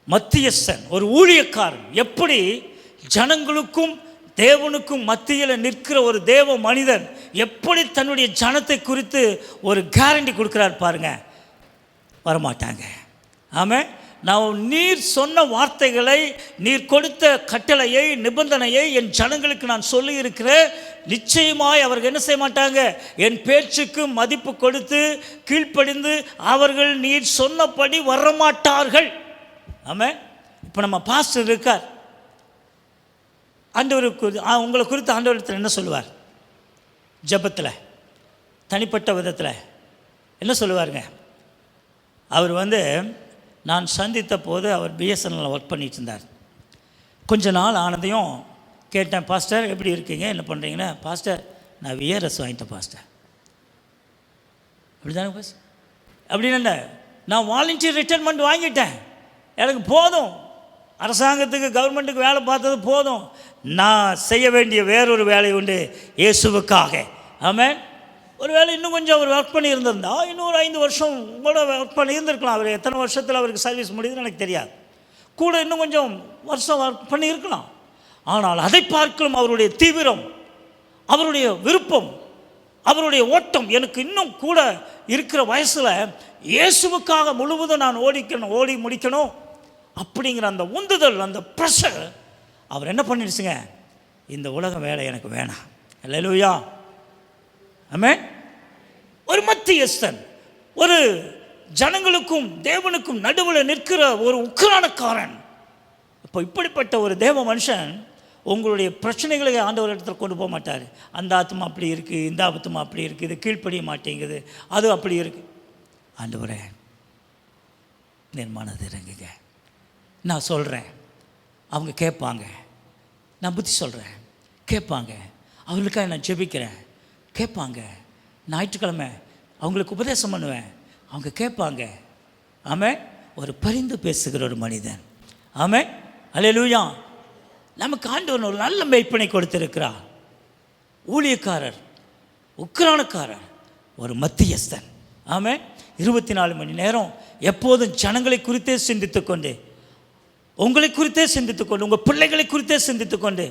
மத்தியஸ்தன், ஒரு ஊழியக்காரன் எப்படி ஜனங்களுக்கும் தேவனுக்கும் மத்தியில் நிற்கிற ஒரு தேவ மனிதன் எப்படி தன்னுடைய ஜனத்தை குறித்து ஒரு கேரண்டி கொடுக்குறார் பாருங்க, வரமாட்டாங்க. ஆமென். நான் நீர் சொன்ன வார்த்தைகளை, நீர் கொடுத்த கட்டளையை, நிபந்தனையை என் ஜனங்களுக்கு நான் சொல்லி இருக்கிறேன். நிச்சயமாய் அவர்கள் என்ன செய்ய மாட்டாங்க, என் பேச்சுக்கு மதிப்பு கொடுத்து கீழ்ப்படிந்து அவர்கள் நீர் சொன்னபடி வரமாட்டார்கள். ஆமென். இப்போ நம்ம பாஸ்டர் இருக்கார், ஆண்டவருக்கு உங்களை குறித்து ஆண்டவரத்தில் என்ன சொல்லுவார்? ஜெபத்தில் தனிப்பட்ட விதத்தில் என்ன சொல்லுவாருங்க? அவர் நான் சந்தித்த போது அவர் பிஎஸ்என்எல்ல ஒர்க் பண்ணிட்டு இருந்தார். கொஞ்ச நாள் ஆனதையும் கேட்டேன், பாஸ்டர் எப்படி இருக்கீங்க, என்ன பண்ணுறீங்கன்னா, பாஸ்டர் நான் விஆர்எஸ் வாங்கிட்டேன் பாஸ்டர். அப்படிதானே பாஸ்டர்? அப்படின்னு நான் வாலண்டியர் ரிட்டைர்மெண்ட் வாங்கிட்டேன், எனக்கு போதும், அரசாங்கத்துக்கு கவர்மெண்ட்டுக்கு வேலை பார்த்தது போதும், நான் செய்ய வேண்டிய வேறொரு வேலை உண்டு இயேசுவுக்காக. ஆமென். ஒரு வேளை இன்னும் கொஞ்சம் அவர் ஒர்க் பண்ணி இருந்திருந்தா இன்னொரு 5 வருஷம் கூட ஒர்க் பண்ணி இருந்திருக்கலாம். அவர் எத்தனை வருஷத்தில் அவருக்கு சர்வீஸ் முடியுதுன்னு எனக்கு தெரியாது, கூட இன்னும் கொஞ்சம் வருஷம் ஒர்க் பண்ணி இருக்கலாம். ஆனால் அதை பார்க்கலாம் அவருடைய தீவிரம், அவருடைய விருப்பம், அவருடைய ஓட்டம், எனக்கு இன்னும் கூட இருக்கிற வயசில் இயேசுவுக்காக முழுவதும் நான் ஓடி முடிக்கணும் அப்படிங்கிற அந்த உந்துதல், அந்த ப்ரெஷர் அவர் என்ன பண்ணிடுச்சுங்க, இந்த உலக வேலை எனக்கு வேணாம். அல்லேலூயா, ஆமென். ஒரு மத்தியஸ்தன், ஒரு ஜனங்களுக்கும் தேவனுக்கும் நடுவில் நிற்கிற ஒரு உக்கிரானக்காரன். இப்போ இப்படிப்பட்ட ஒரு தேவ மனுஷன் உங்களுடைய பிரச்சனைகளை ஆண்டவர் இடத்துல கொண்டு போக மாட்டார். அந்த ஆத்மா அப்படி இருக்குது, இந்த ஆத்மா அப்படி இருக்குது, இது கீழ்ப்படிய மாட்டேங்குது, அது அப்படி இருக்குது. ஆண்டவரே நிர்மாணத்தை இறங்குங்க, நான் சொல்கிறேன். அவங்க கேட்பாங்க, நான் புத்தி சொல்கிறேன், கேட்பாங்க. அவங்களுக்காக நான் ஜெபிக்கிறேன், கேட்பாங்க. ஞாயிற்றுக்கிழமை அவங்களுக்கு உபதேசம் பண்ணுவேன், அவங்க கேட்பாங்க. ஆமென். ஒரு பரிந்து பேசுகிற ஒரு மனிதன். ஆமென். அல்லேலூயா. நமக்கு ஆண்டவர் ஒரு நல்ல மெய்ப்பனை கொடுத்திருக்கிறார். ஊழியக்காரர், உக்கிரானக்காரர், ஒரு மத்தியஸ்தன். ஆமென். 24 மணி நேரம் எப்போதும் ஜனங்களை குறித்தே சிந்தித்துக்கொண்டு, உங்களை குறித்தே சிந்தித்துக்கொண்டு, உங்கள் பிள்ளைகளை குறித்தே சிந்தித்துக்கொண்டு,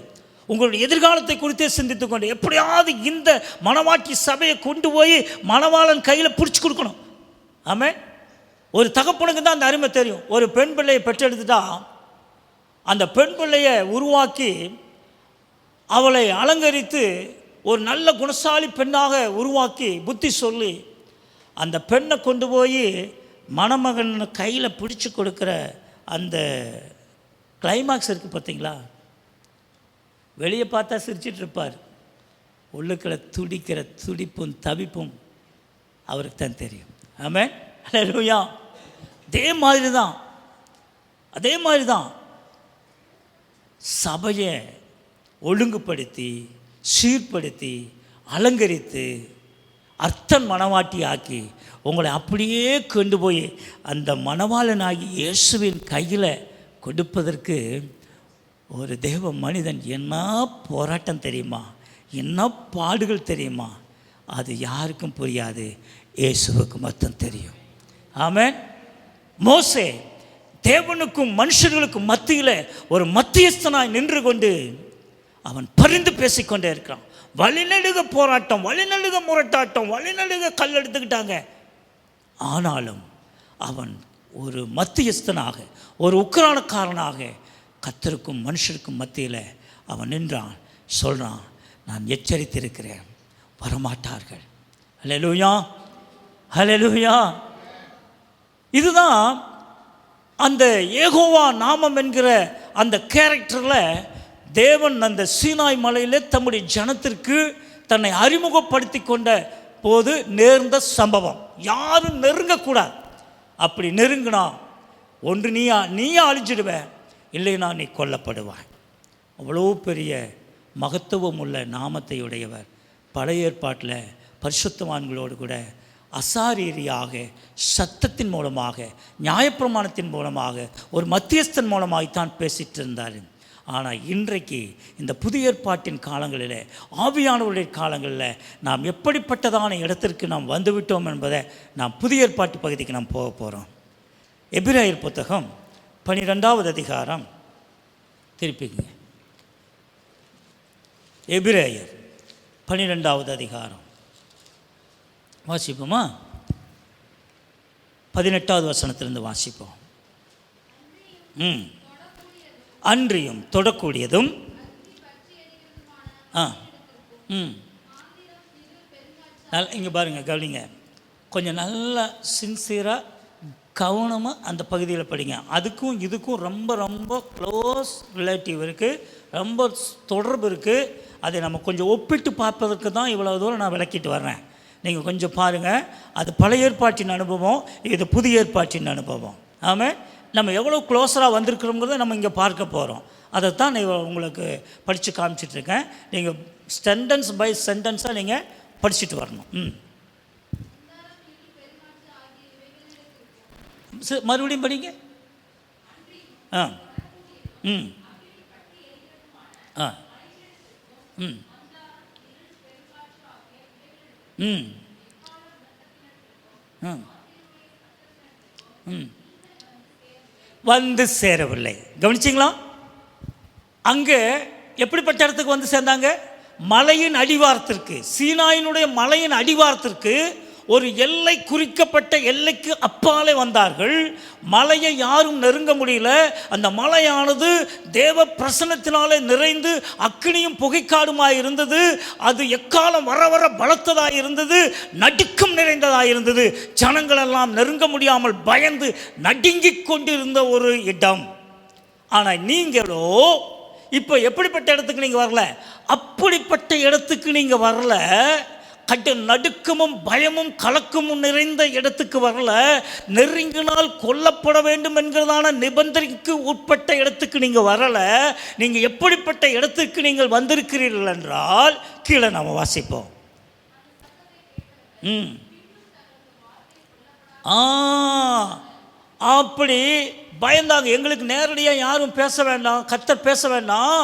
உங்களுடைய எதிர்காலத்தை குறித்தே சிந்தித்துக்கொண்டு, எப்படியாவது இந்த மணவாட்டி சபையை கொண்டு போய் மணவாளன் கையில் பிடிச்சி கொடுக்கணும். ஆமென். ஒரு தகப்பனுக்கு தான் அந்த அருமை தெரியும். ஒரு பெண் பிள்ளையை பெற்றெடுத்துட்டா அந்த பெண் பிள்ளையை உருவாக்கி அவளை அலங்கரித்து ஒரு நல்ல குணசாலி பெண்ணாக உருவாக்கி புத்தி சொல்லி அந்த பெண்ணை கொண்டு போய் மணமகன் கையில் பிடிச்சி கொடுக்குற அந்த கிளைமாக்ஸ் இருக்குது பார்த்தீங்களா? வெளியே பார்த்தா சிரிச்சிட்டு இருப்பார், உள்ளுக்குள்ள துடிக்கிற துடிப்பும் தவிப்பும் அவருக்கு தான் தெரியும். ஆமென். அல்லேலூயா. அதே மாதிரி தான் சபையை ஒழுங்குபடுத்தி சீர்படுத்தி அலங்கரித்து அர்த்தன் மணவாட்டி ஆக்கி உங்களை அப்படியே கொண்டு போய் அந்த மணவாளனாகி இயேசுவின் கையில் கொடுப்பதற்கு ஒரு தேவ மனிதன் என்ன போராட்டம் தெரியுமா, என்ன பாடுகள் தெரியுமா? அது யாருக்கும் புரியாது, இயேசுவுக்கு மட்டும் தெரியும். ஆமென். மோசே தேவனுக்கும் மனுஷர்களுக்கும் மத்தியில் ஒரு மத்தியஸ்தனாய் நின்று கொண்டு அவன் பரிந்து பேசிக்கொண்டே இருக்கிறான். வழிநடுக போராட்டம், வழிநடுக முரட்டாட்டம், வழிநடுக கல் எடுத்துக்கிட்டாங்க. ஆனாலும் அவன் ஒரு மத்தியஸ்தனாக, ஒரு உக்கிரானக்காரனாக கர்த்தருக்கும் மனுஷருக்கும் மத்தியில் அவன் நின்றான். சொல்கிறான், நான் எச்சரித்திருக்கிறேன், வரமாட்டார்கள். அல்லேலூயா, அல்லேலூயா. இதுதான் அந்த யெகோவா நாமம் என்கிற அந்த கேரக்டரில் தேவன் அந்த சீனாய் மலையிலே தம்முடைய ஜனத்திற்கு தன்னை அறிமுகப்படுத்தி கொண்ட போது நேர்ந்த சம்பவம். யாரும் நெருங்கக்கூடாது. அப்படி நெருங்கினா ஒன்று நீயா அழிஞ்சிடுவேன், இல்லைனா நீ கொல்லப்படுவாய். அவ்வளோ பெரிய மகத்துவம் உள்ள நாமத்தை உடையவர். பழைய ஏற்பாட்டில் பரிசுத்தவான்களோடு கூட அசாரீரியாக சத்தத்தின் மூலமாக நியாயப்பிரமாணத்தின் மூலமாக ஒரு மத்தியஸ்தன் மூலமாகத்தான் பேசிகிட்டு இருந்தார். ஆனால் இன்றைக்கு இந்த புதிய ஏற்பாட்டின் காலங்களில், ஆவியானவருடைய காலங்களில் நாம் எப்படிப்பட்டதான இடத்திற்கு நாம் வந்துவிட்டோம் என்பதை நாம் புதிய ஏற்பாட்டு பகுதிக்கு நாம் போக போகிறோம். எபிரேயர் புத்தகம் 12வது அதிகாரம், திருப்பிங்க, எபிரேயர் 12வது அதிகாரம் வாசிப்போமா? 18வது வசனத்திலிருந்து வாசிப்போம். அன்றியும் தொடக்கூடியதும் இங்கே பாருங்கள், கவனிங்க, கொஞ்சம் நல்லா சின்சியராக கவனமாக அந்த பகுதியில் படிங்க. அதுக்கும் இதுக்கும் ரொம்ப ரொம்ப க்ளோஸ் ரிலேட்டிவ் இருக்குது, ரொம்ப தொடர்பு இருக்குது. அதை நம்ம கொஞ்சம் ஒப்பிட்டு பார்ப்பதற்கு தான் இவ்வளோ தூரம் நான் விளக்கிட்டு வர்றேன். நீங்கள் கொஞ்சம் பாருங்கள். அது பழைய ஏற்பாட்டின் அனுபவம், இது புதிய ஏற்பாட்டின் அனுபவம். ஆமாம், நம்ம எவ்வளோ க்ளோஸராக வந்திருக்கிறோங்கிறத நம்ம இங்கே பார்க்க போகிறோம். அதைத்தான் நான் உங்களுக்கு படித்து காமிச்சிட்ருக்கேன். நீங்கள் சென்டென்ஸ் பை சென்டென்ஸாக நீங்கள் படிச்சுட்டு வரணும். மறுபடியும் படிங்க. வந்து சேரவில்லை. கவனிச்சிங்களா? அங்கே எப்படிப்பட்ட இடத்துக்கு வந்து சேர்ந்தாங்க? மலையின் அடிவாரத்திற்கு, சீனாயினுடைய மலையின் அடிவாரத்திற்கு ஒரு எல்லை, குறிக்கப்பட்ட எல்லைக்கு அப்பாலே வந்தார்கள். மலையை யாரும் நெருங்க முடியல. அந்த மலையானது தேவ பிரசன்னத்தினாலே நிறைந்து அக்கினியும் புகைக்காடுமாய் இருந்தது. அது எக்காலம் வர வர பலத்ததாய் இருந்தது, நடுக்கம் நிறைந்ததாய் இருந்தது. ஜனங்கள் எல்லாம் நெருங்க முடியாமல் பயந்து நடுங்கிக் கொண்டிருந்த ஒரு இடம். ஆனால் நீங்களோ இப்போ எப்படிப்பட்ட இடத்துக்கு நீங்கள் வரல? அப்படிப்பட்ட இடத்துக்கு நீங்கள் வரல. நடுக்கமும் பயமும் கலக்கமும் நிறைந்த இடத்துக்கு வரல. நெருங்கினால் கொல்லப்பட வேண்டும் என்கிறதான நிபந்தனைக்கு உட்பட்ட இடத்துக்கு நீங்கள் வரல. நீங்கள் எப்படிப்பட்ட இடத்துக்கு நீங்கள் வந்திருக்கிறீர்கள் என்றால், கீழே நாம் வாசிப்போம். அப்படி பயந்தாங்க. எங்களுக்கு நேரடியாக யாரும் பேச வேண்டாம், கர்த்தர் பேச வேண்டாம்,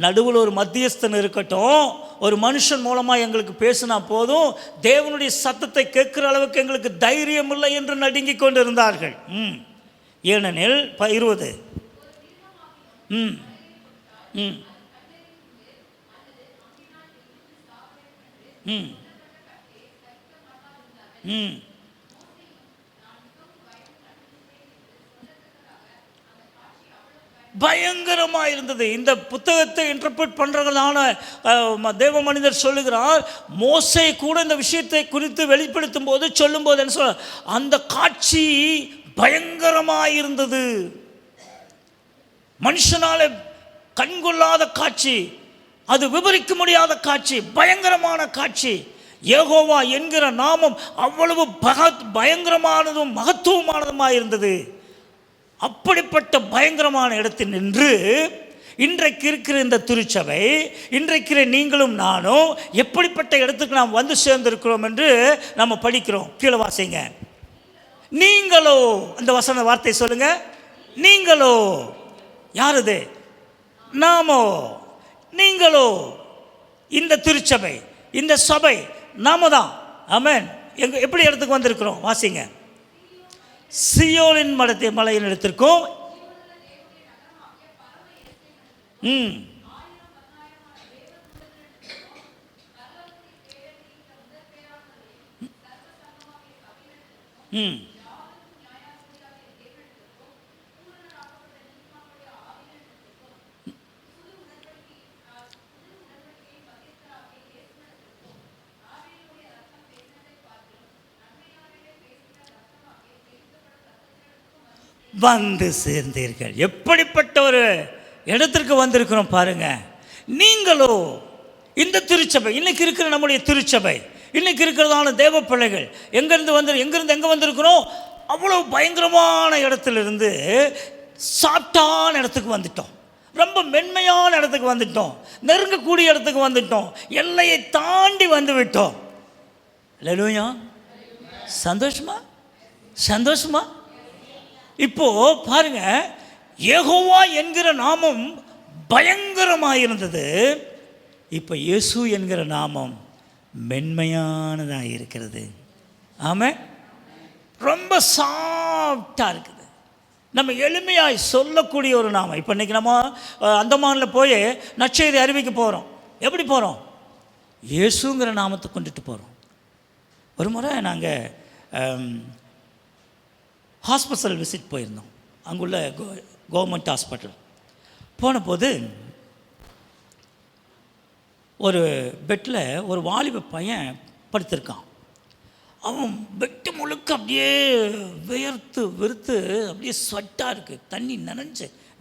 நடுவில் ஒரு மத்தியஸ்தன் இருக்கட்டும், ஒரு மனுஷன் மூலமாக எங்களுக்கு பேசினா போதும், தேவனுடைய சத்தத்தை கேட்குற அளவுக்கு எங்களுக்கு தைரியம் இல்லை என்று நடுங்கிக் கொண்டு இருந்தார்கள். ஏனெனில் 20 பயங்கரமாக இருந்தது. இந்த புத்தகத்தை இன்டர்பிரட் பண்ணுறதான தேவ மனிதர் சொல்லுகிறார், மோசே கூட இந்த விஷயத்தை குறித்து வெளிப்படுத்தும் போது சொல்லும்போது என்ன சொல்ல, அந்த காட்சி பயங்கரமாக இருந்தது. மனுஷனால கண்கொள்ளாத காட்சி, அது விவரிக்க முடியாத காட்சி, பயங்கரமான காட்சி. யெகோவா என்கிற நாமம் அவ்வளவு பயங்கரமானதும் மகத்துவமானதுமாக இருந்தது. அப்படிப்பட்ட பயங்கரமான இடத்தில் நின்று இன்றைக்கு இருக்கிற இந்த திருச்சபை, இன்றைக்கு நீங்களும் நானும் எப்படிப்பட்ட இடத்துக்கு நாம் வந்து சேர்ந்திருக்கிறோம் என்று நம்ம படிக்கிறோம். கீழே வாசிங்க. நீங்களோ, அந்த வசன வார்த்தை சொல்லுங்க. நீங்களோ யார்? அது நாமோ. நீங்களோ இந்த திருச்சபை, இந்த சபை நாம தான். ஆமென். எப்படி இடத்துக்கு வந்திருக்கிறோம்? வாசிங்க. சியோனின் மலையின் இடத்திற்கும் வந்து சேர்ந்தீர்கள். எப்படிப்பட்ட ஒரு இடத்திற்கு வந்திருக்கிறோம் பாருங்க. நீங்களோ இந்த திருச்சபை, இன்னைக்கு இருக்கிற நம்முடைய திருச்சபை, இன்னைக்கு இருக்கிறதான தேவ பிள்ளைகள் எங்கிருந்து எங்கே வந்திருக்கிறோம்? அவ்வளோ பயங்கரமான இடத்துலேருந்து சாப்பிட்டான இடத்துக்கு வந்துட்டோம். ரொம்ப மென்மையான இடத்துக்கு வந்துட்டோம். நெருங்கக்கூடிய இடத்துக்கு வந்துட்டோம். எல்லையை தாண்டி வந்து விட்டோம். அல்லேலூயா. சந்தோஷமா? சந்தோஷமா? இப்போ பாருங்க, யெகோவா என்கிற நாமம் பயங்கரமாக இருந்தது. இப்போ இயேசு என்கிற நாமம் மென்மையானதாக இருக்கிறது. ஆமாம், ரொம்ப சாஃப்டாக இருக்குது. நம்ம எளிமையாய் சொல்லக்கூடிய ஒரு நாமம். இப்போ இன்றைக்கி நம்ம அந்தமானில் போய் நற்செய்தி அறிவிக்க போகிறோம். எப்படி போகிறோம்? இயேசுங்கிற நாமத்தை கொண்டுட்டு போகிறோம். ஒரு முறை நாங்கள் ஹாஸ்பிட்டல் விசிட் போயிருந்தோம். அங்குள்ள கவர்மெண்ட் ஹாஸ்பிட்டல் போன போது ஒரு பெட்டில் ஒரு வாலிப பையன் படுத்திருக்கான். அவன் பெட்டு முழுக்க அப்படியே வியர்த்து வெறுத்து அப்படியே ஸ்வெட்டாக இருக்குது. தண்ணி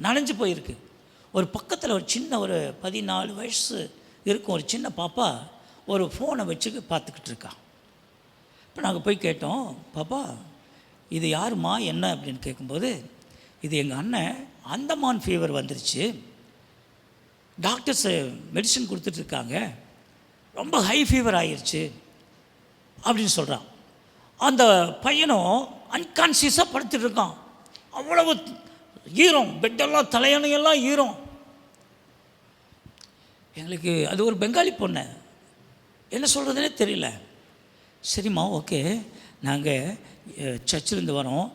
நனைஞ்சு போயிருக்கு. ஒரு பக்கத்தில் ஒரு சின்ன ஒரு 14 வயசு இருக்கும் ஒரு சின்ன பாப்பா ஒரு ஃபோனை வச்சு பார்த்துக்கிட்டு இருக்கான். இப்போ நாங்கள் போய் கேட்டோம், பாப்பா இது யாருமா என்ன அப்படின்னு கேட்கும்போது, இது எங்கள் அண்ணன் அந்தமான் ஃபீவர் வந்துருச்சு, டாக்டர்ஸு மெடிசன் கொடுத்துட்ருக்காங்க, ரொம்ப ஹை ஃபீவர் ஆகிருச்சு அப்படின்னு சொல்கிறான். அந்த பையனும் அன்கான்சியஸாக படுத்துட்டு இருக்கான். அவ்வளவு ஈரம், பெட்டெல்லாம் தலையணையெல்லாம் ஈரம். எங்களுக்கு அது ஒரு பெங்காலி பொண்ணு, என்ன சொல்கிறதுனே தெரியல. சரிம்மா, ஓகே, நாங்கள் சர்ச்சிலேருந்து வரோம்,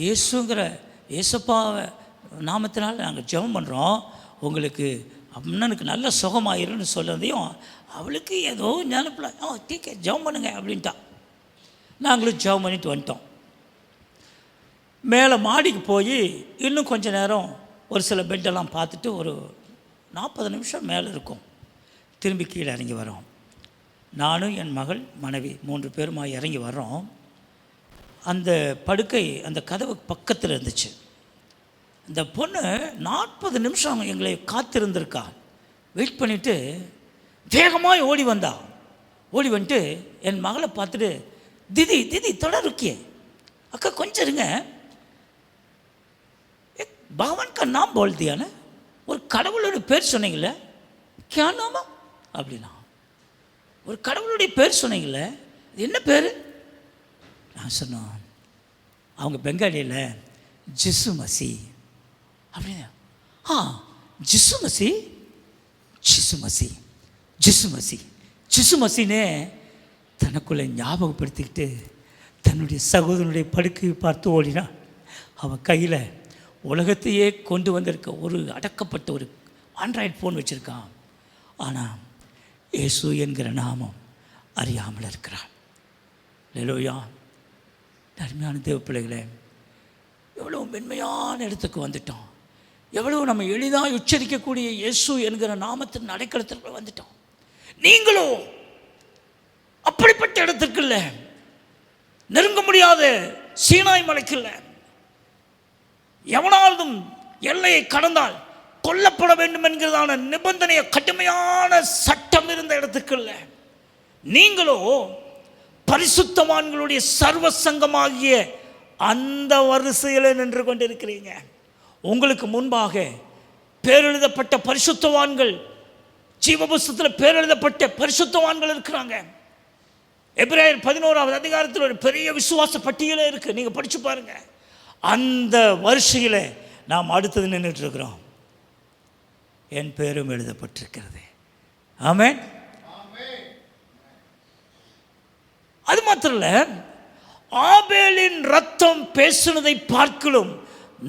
இயேசுங்கிற இயேசப்பா நாமத்தினால் நாங்கள் ஜெபம் பண்ணுறோம், உங்களுக்கு அண்ணனுக்கு நல்ல சுகமாயிருன்னு சொல்கிறதையும் அவளுக்கு ஏதோ ஞானப்பில் டீக்கே ஜெபம் பண்ணுங்க அப்படின்ட்டான். நாங்களும் ஜெபம் பண்ணிட்டு வந்துட்டோம். மேலே மாடிக்கு போய் இன்னும் கொஞ்சம் நேரம் ஒரு சில பெட்டெல்லாம் பார்த்துட்டு ஒரு 40 நிமிஷம் மேலே இருக்கும். திரும்பி கீழே இறங்கி வரோம். நானும் என் மகள் மனைவி 3 பேருமா இறங்கி வர்றோம். அந்த படுக்கை அந்த கதவு பக்கத்தில் இருந்துச்சு. இந்த பொண்ணு 40 நிமிஷம் எங்களை காத்திருந்திருக்கா. வெயிட் பண்ணிவிட்டு வேகமாக ஓடி வந்துட்டு என் மகளை பார்த்துட்டு, தீதி தீதி தொடருக்கியே அக்கா கொஞ்சம் இருங்க, பகவான் கா நாம் போல் தியான ஒரு கடவுளோட பேர் சொன்னீங்களே, கியா நாமா அப்படின்னா, ஒரு கடவுளுடைய பேர் சொன்னீங்களே, அது என்ன பேர்? நான் சொன்னோம், அவங்க பெங்காலியில் ஜிசு மசி அப்படின்னு. ஜிசு மசி ஜிசு மசி ஜிசு மசி ஜிசு மசினே தனக்குள்ளே ஞாபகப்படுத்திக்கிட்டு தன்னுடைய சகோதரனுடைய படுக்கையை பார்த்து ஓடினான். அவன் கையில் உலகத்தையே கொண்டு வந்திருக்க ஒரு அடக்கப்பட்ட ஒரு ஆண்ட்ராய்டு ஃபோன் வச்சுருக்கான். ஆனால் இயேசு என்கிற நாமம் அறியாமல் இருக்கிறான். ஹல்லேலூயா. அருமையான தேவ பிள்ளைகளே, எவ்வளோ மென்மையான இடத்துக்கு வந்துட்டோம். எவ்வளோ நம்ம எளிதாக உச்சரிக்கக்கூடிய இயேசு என்கிற நாமத்தின் அடைக்கலத்திற்கு வந்துட்டோம். நீங்களும் அப்படிப்பட்ட இடத்திற்கு இல்லை, நெருங்க முடியாத சீனாய் மலைக்கு இல்லை, எவனாலும் எல்லையை கடந்தால் கொல்லப்பட வேண்டும் என்கிறதான நிபந்தனைய கடுமையான சட்டம் இருந்த இடத்துக்கு இல்லை. நீங்களோ பரிசுத்தவான்களுடைய சர்வ சங்கமாகிய அந்த வரிசையில் நின்று கொண்டிருக்கிறீங்க. உங்களுக்கு முன்பாக பேரெழுதப்பட்ட பரிசுத்தவான்கள், ஜீவபுஸ்தகத்தில் பேரெழுதப்பட்ட பரிசுத்தவான்கள் இருக்கிறாங்க. எபிரேயர் 11வது அதிகாரத்தில் ஒரு பெரிய விசுவாச பட்டியலே இருக்குது, நீங்கள் படித்து பாருங்கள். அந்த வரிசையில் நாம் அடுத்தது நின்றுட்டு இருக்கிறோம். என் பேரும் எழுதப்பட்டிருக்கிறது. ஆமென். அது மாத்திரம் இல்லை, ஆபேலின் ரத்தம் பேசுனதை பார்க்கலும்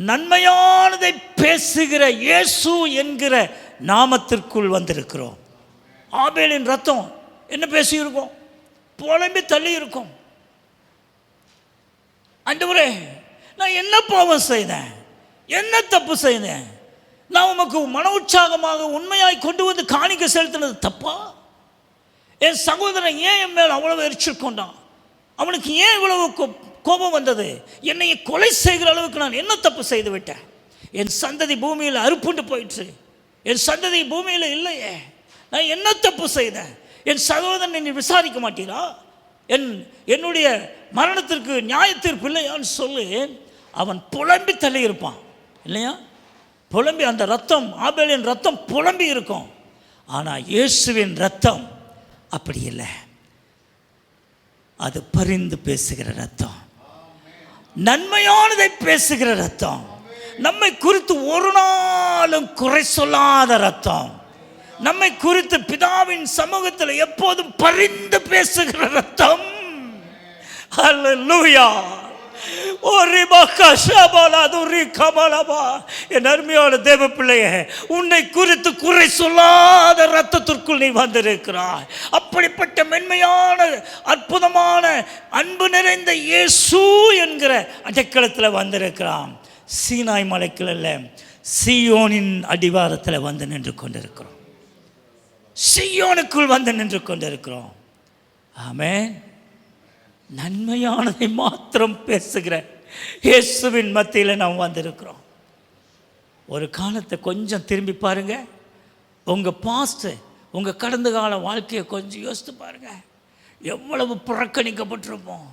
நன்மையானதை பேசுகிற இயேசு என்கிற நாமத்திற்குள் வந்திருக்கிறோம். ஆபேலின் ரத்தம் என்ன பேசியிருக்கோம்? புலம்பி தள்ளி இருக்கும். ஆண்டவரே, நான் என்ன பாவம் செய்தேன், என்ன தப்பு செய்தேன், நான் உமக்கு மன உற்சாகமாக உண்மையாய் கொண்டு வந்து காணிக்க செலுத்தினது தப்பா? என் சகோதரன் ஏன் என் மேல் அவ்வளவு எரிச்சல் கொண்டான்? அவனுக்கு ஏன் இவ்வளவு கோபம் வந்தது? என்னை கொலை செய்கிற அளவுக்கு நான் என்ன தப்பு செய்து விட்டேன்? என் சந்ததி பூமியில் அறுப்புண்டு போயிற்று, என் சந்ததி பூமியில் இல்லையே, நான் என்ன தப்பு செய்தேன்? என் சகோதரன் என்னை விசாரிக்க மாட்டீரா? என்னுடைய மரணத்திற்கு நியாய தீர்ப்பு இல்லையான்னு சொல்லி அவன் புலம்பி தள்ளி இருப்பான் இல்லையா? புலம்பி, அந்த ரத்தம், ஆபேலின் ரத்தம் புலம்பி இருக்கும். ஆனால் இயேசுவின் ரத்தம் அப்படி இல்லை. அது பரிந்து பேசுகிற ரத்தம், நன்மையானதை பேசுகிற ரத்தம், நம்மை குறித்து ஒரு நாளும் குறை சொல்லாத ரத்தம், நம்மை குறித்து பிதாவின் சமூகத்தில் எப்போதும் பரிந்து பேசுகிற ரத்தம். ஹல்லேலூயா. என் அருமையான தேவ பிள்ளையே, உன்னை குறித்து குறை சொல்லாத ரத்தத்திற்குள் நீ வந்திருக்கிறாய். அப்படிப்பட்ட மென்மையான அற்புதமான அன்பு நிறைந்த இயேசு என்கிற அடைக்கலத்தில் வந்திருக்கிறான். சீனாய் மலைக்குள் அல்ல, சீயோனின் அடிவாரத்தில் வந்து நின்று கொண்டிருக்கிறோம். சீயோனுக்குள் வந்து நின்று கொண்டிருக்கிறோம். ஆமென். நன்மையானதை மாத்திரம் பேசுகிற இயேசுவின் மத்தியில் நாம் வந்திருக்கிறோம். ஒரு காலத்தை கொஞ்சம் திரும்பி பாருங்க. உங்கள் பாஸ்ட், உங்கள் கடந்த கால வாழ்க்கையை கொஞ்சம் யோசித்து பாருங்க. எவ்வளவு புறக்கணிக்கப்பட்டிருப்போம்,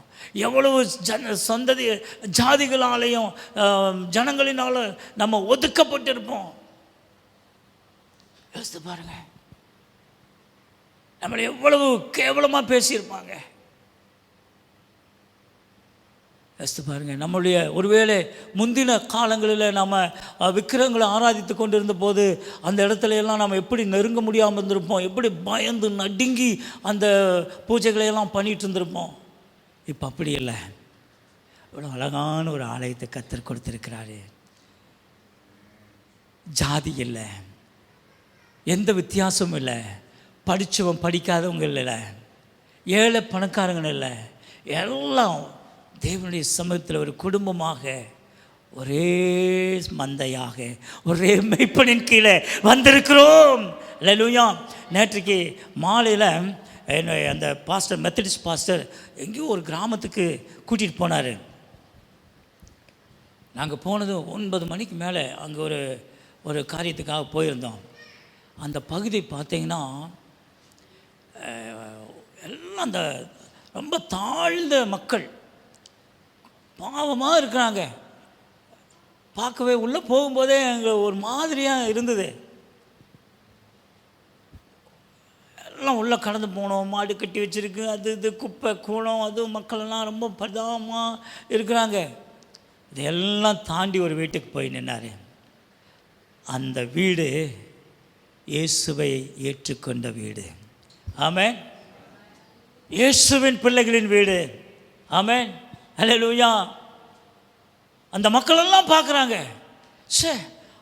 எவ்வளவு சந்ததி ஜாதிகளாலேயும் ஜனங்களினால நம்ம ஒதுக்கப்பட்டிருப்போம். யோசித்து பாருங்க. நம்மளை எவ்வளவு கேவலமாக பேசியிருப்பாங்க. யோசித்து பாருங்கள். நம்மளுடைய ஒருவேளை முந்தின காலங்களில் நம்ம விக்கிரகங்களை ஆராதித்து கொண்டு இருந்த போது அந்த இடத்துல எல்லாம் நம்ம எப்படி நெருங்க முடியாமல் இருந்திருப்போம், எப்படி பயந்து நடுங்கி அந்த பூஜைகளையெல்லாம் பண்ணிகிட்டு இருந்திருப்போம். இப்போ அப்படி இல்லை. இவ்வளோ அழகான ஒரு ஆலயத்தை கர்த்தர் கொடுத்துருக்கிறாரு. ஜாதி இல்லை, எந்த வித்தியாசமும் இல்லை, படித்தவன் படிக்காதவங்க இல்லை, ஏழை பணக்காரங்க இல்லை, எல்லாம் தேவனுடைய சமூகத்தில் ஒரு குடும்பமாக, ஒரே மந்தையாக, ஒரே மெய்ப்பனின் கீழே வந்திருக்கிறோம். அல்லேலூயா. நேற்றுக்கு மாலையில் அந்த பாஸ்டர், மெத்தடிஸ்ட் பாஸ்டர் எங்கேயோ ஒரு கிராமத்துக்கு கூட்டிகிட்டு போனார். நாங்கள் போனது 9 மணிக்கு மேலே அங்கே ஒரு காரியத்துக்காக போயிருந்தோம். அந்த பகுதி பார்த்திங்கன்னா எல்லாம் அந்த ரொம்ப தாழ்ந்த மக்கள், பாவமாக இருக்கிறாங்க. பார்க்கவே உள்ளே போகும்போதே அங்கே ஒரு மாதிரியாக இருந்தது. எல்லாம் உள்ளே கடந்து போனோம். மாடு கட்டி வச்சுருக்கு, அது இது குப்பை கூடம், அதுவும் மக்களெல்லாம் ரொம்ப பரிதாபமாக இருக்கிறாங்க. இதெல்லாம் தாண்டி ஒரு வீட்டுக்கு போய் நின்னார். அந்த வீடு இயேசுவை ஏற்றுக்கொண்ட வீடு. ஆமென். இயேசுவின் பிள்ளைகளின் வீடு. ஆமென். அல்லேலூயா. அந்த மக்களெல்லாம் பார்க்குறாங்க. சே,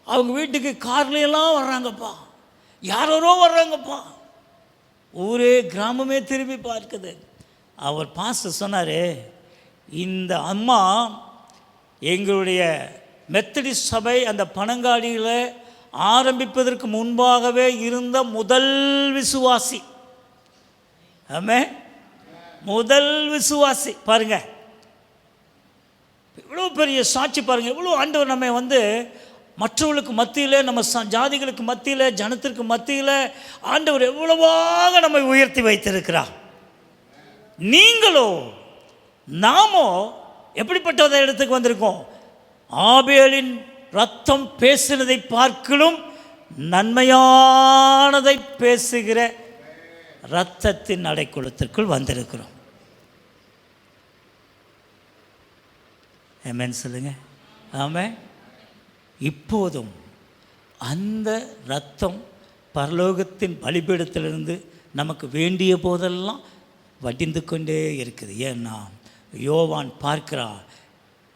அவங்க வீட்டுக்கு கார்லையெல்லாம் வர்றாங்கப்பா, யாரோ வர்றாங்கப்பா. ஊரே கிராமமே திரும்பி பார்க்குது. அவர் பாஸ்டர் சொன்னார், இந்த அம்மா எங்களுடைய மெத்தடிஸ்ட் சபை அந்த பனங்காடியில் ஆரம்பிப்பதற்கு முன்பாகவே இருந்த முதல் விசுவாசி. ஆமென். முதல் விசுவாசி. பாருங்க, இவ்வளோ பெரிய சாட்சி பாருங்கள். இவ்வளோ ஆண்டவர் நம்ம மற்றவர்களுக்கு மத்தியில், நம்ம ஜாதிகளுக்கு மத்தியில், ஜனத்திற்கு மத்தியில் ஆண்டவர் எவ்வளவாக நம்மை உயர்த்தி வைத்திருக்கிறார். நீங்களோ நாமோ எப்படிப்பட்ட இடத்துக்கு வந்திருக்கோம்? ஆபேலின் ரத்தம் பேசினதை பார்க்கலும் நன்மையானதை பேசுகிற இரத்தத்தின் அடைக்கலத்திற்குள் வந்திருக்கிறோம். ஆமென் சொல்லுங்க. ஆமென். இப்போதும் அந்த இரத்தம் பரலோகத்தின் பலிபீடத்திலிருந்து நமக்கு வேண்டிய போதெல்லாம் வடிந்து கொண்டே இருக்குது. ஏன்னா யோவான் பார்க்கிறான்,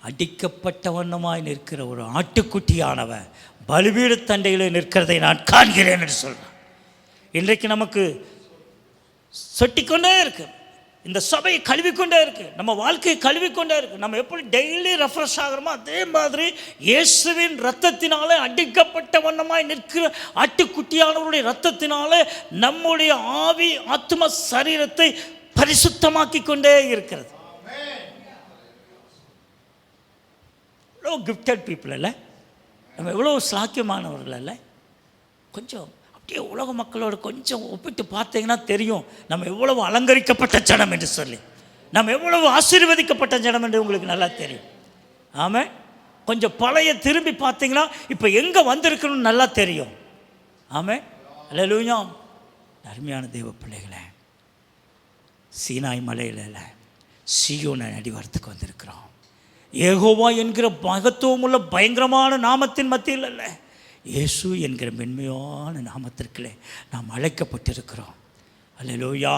அடிக்கப்பட்ட வண்ணமாய் நிற்கிற ஒரு ஆட்டுக்குட்டியானவன் பலிபீடத்தண்டையில் நிற்கிறதை நான் காண்கிறேன் என்று சொல்கிறான். இன்றைக்கு நமக்கு சொட்டிக்கொண்டே இருக்கு, இந்த சபையை கழுவிக்கொண்டே இருக்குது, நம்ம வாழ்க்கையை கழுவிக்கொண்டே இருக்குது. நம்ம எப்படி டெய்லி ரெஃப்ரெஷ் ஆகிறோமோ அதே மாதிரி இயேசுவின் இரத்தத்தினாலே அடிக்கப்பட்ட வண்ணமாய் நிற்கிற ஆட்டுக்குட்டியானவருடைய இரத்தத்தினாலே நம்முடைய ஆவி, ஆத்ம, சரீரத்தை பரிசுத்தமாக்கி கொண்டே இருக்கிறது. எவ்வளோ கிஃப்டட் பீப்புள் இல்லை, நம்ம எவ்வளோ சாக்கியமானவர்கள் இல்லை. கொஞ்சம் அப்படியே உலக மக்களோடு கொஞ்சம் ஒப்பிட்டு பார்த்தீங்கன்னா தெரியும் நம்ம எவ்வளவு அலங்கரிக்கப்பட்ட ஜனம் என்று சொல்லி, நம்ம எவ்வளவு ஆசீர்வதிக்கப்பட்ட ஜனம் என்று உங்களுக்கு நல்லா தெரியும். ஆமாம். கொஞ்சம் பழைய திரும்பி பார்த்தீங்கன்னா இப்போ எங்கே வந்திருக்கணும்னு நல்லா தெரியும். ஆமாம். அல்லேலூயா. அருமையான தேவ பிள்ளைகளே, சீனாய் மலையில் சீயோனை அடிவாரத்துக்கு வந்திருக்கிறோம். யெகோவா என்கிற மகத்துவமுள்ள பயங்கரமான நாமத்தின் மத்தியில் அல்ல, இயேசு என்கிற மென்மையான நாமத்திற்குள்ளே நாம் அழைக்கப்பட்டிருக்கிறோம். அல்லேலூயா.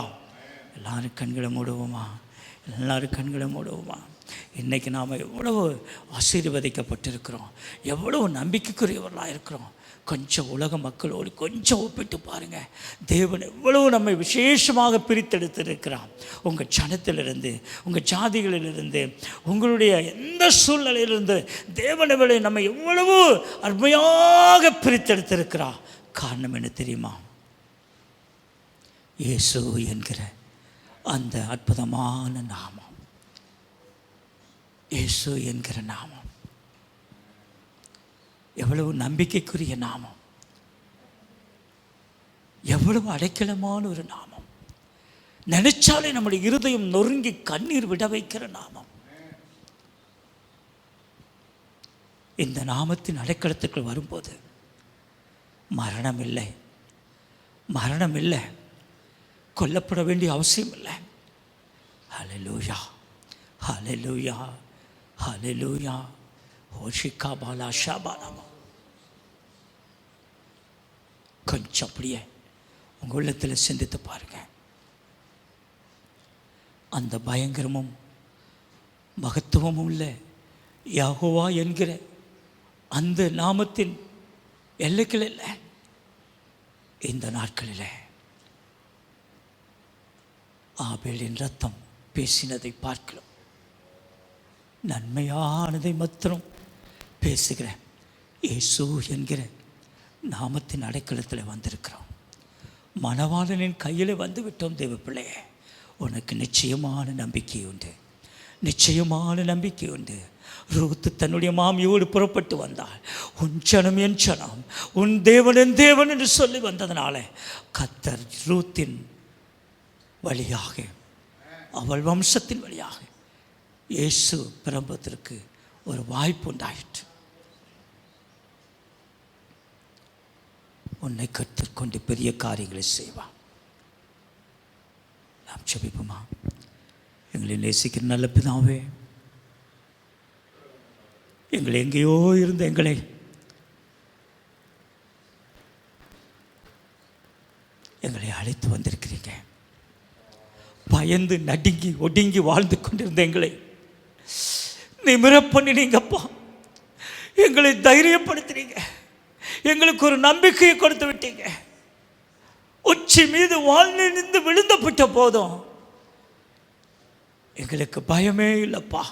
எல்லாரும் கண்களை மூடுவோமா? எல்லாரும் கண்களை மூடுவோமா? இன்றைக்கி நாம் எவ்வளவு ஆசீர்வதிக்கப்பட்டிருக்கிறோம், எவ்வளவு நம்பிக்கைக்குரியவர்களாக இருக்கிறோம். கொஞ்சம் உலக மக்களோடு கொஞ்சம் ஒப்பிட்டு பாருங்கள். தேவன் எவ்வளவு நம்மை விசேஷமாக பிரித்தெடுத்திருக்கிறான். உங்கள் ஜனத்திலிருந்து, உங்கள் ஜாதிகளிலிருந்து, உங்களுடைய எந்த சூழ்நிலையிலிருந்து தேவன் நம்மை எவ்வளவு அருமையாக பிரித்தெடுத்திருக்கிறார். காரணம் என்ன தெரியுமா? இயேசு என்கிற அந்த அற்புதமான நாமம். இயேசு என்கிற நாமம் எவ்வளவு நம்பிக்கைக்குரிய நாமம், எவ்வளவு அடைக்கலமான ஒரு நாமம். நினைச்சாலே நம்முடைய இருதயம் நொறுங்கி கண்ணீர் விட வைக்கிற நாமம். இந்த நாமத்தின் அடைக்கலத்துக்குள் வரும்போது மரணம் இல்லை, மரணம் இல்லை, கொல்லப்பட வேண்டிய அவசியம் இல்லை. ஹல்லேலூயா, ஹல்லேலூயா, ஹல்லேலூயா. ஓஷிகா பாலா ஷாபாலாமா. கொஞ்சம் அப்படியே உங்கள் உள்ளத்தில் சிந்தித்து பாருங்கள். அந்த பயங்கரமும் மகத்துவமும் உள்ள யெகோவா என்கிற அந்த நாமத்தின் எல்லைகளில் இந்த நாட்களில் ஆபேலின் ரத்தம் பேசினதை பார்க்கலாம். நன்மையானதை மாத்திரம் பேசுகிற இயேசு என்கிற நாமத்தின் அடைக்கலத்தில் வந்திருக்கிறோம். மணவாளனின் கையில் வந்து விட்டோம். தேவ பிள்ளையே, உனக்கு நிச்சயமான நம்பிக்கை உண்டு, நிச்சயமான நம்பிக்கை உண்டு. ரூத்து தன்னுடைய மாமியோடு புறப்பட்டு வந்தாள். உன் ஜனம் என் ஜனம், உன் தேவன் என் தேவன் என்று சொல்லி வந்ததனால கர்த்தர் ரூத்தின் வழியாக, அவள் வம்சத்தின் வழியாக இயேசு பிறப்பதற்கு ஒரு வாய்ப்பு உண்டாயிற்று. உன்னை கற்றுக்கொண்டு பெரிய காரியங்களை செய்வான். நாம் ஜெபிப்போமா? எங்களை நேசிக்கிற நல்ல பிதாவே, எங்களை எங்கேயோ இருந்த எங்களை அழைத்து வந்திருக்கிறீங்க. பயந்து நடுங்கி ஒடுங்கி வாழ்ந்து கொண்டிருந்த எங்களை நிமிர பண்ணினீங்கப்பா. எங்களை தைரியப்படுத்துறீங்க, எங்களுக்கு ஒரு நம்பிக்கையை கொடுத்து விட்டீங்க. உச்சி மீது வாழ்ந்து விழுந்தப்பட்ட போதும் எங்களுக்கு பயமே இல்லைப்பா.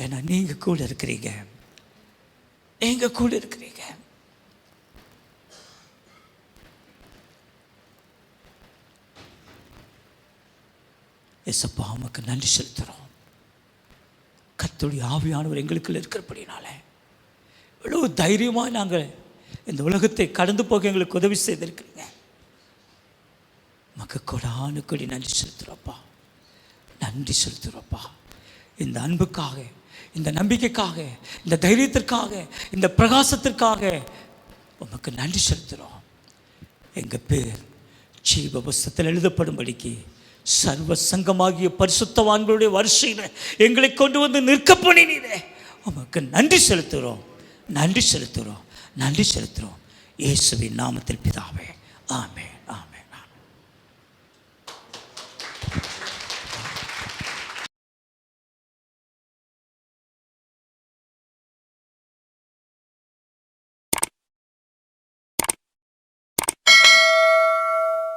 ஏன்னா நீங்கள் கூட இருக்கிறீங்க, நீங்கள் கூட இருக்கிறீங்க. ஏசப்பா, உமக்கு நன்றி செலுத்துகிறோம். கர்த்தருடைய ஆவியானவர் எங்களுக்குள்ள இருக்கிறபடினால இவ்வளவு தைரியமாக நாங்கள் இந்த உலகத்தை கடந்து போக எங்களுக்கு உதவி செய்திருக்கிறீங்க. உமக்கு கொடானு கொடி நன்றி செலுத்துகிறோப்பா, நன்றி செலுத்துகிறோப்பா. இந்த அன்புக்காக, இந்த நம்பிக்கைக்காக, இந்த தைரியத்திற்காக, இந்த பிரகாசத்திற்காக உமக்கு நன்றி செலுத்துகிறோம். எங்கள் பேர் ஜீவ புஸ்தகத்தில் எழுதப்படும்படிக்கு சர்வ சங்கமாகிய பரிசுத்தவான்களுடைய வரிசையில் எங்களை கொண்டு வந்து நிற்க பண்ணினீரே, உமக்கு நன்றி செலுத்துகிறோம், நன்றி செலுத்துகிறோம், நன்றி செலுத்துகிறோம். இயேசுவின் நாமத்தில் பிதாவே, ஆமென்.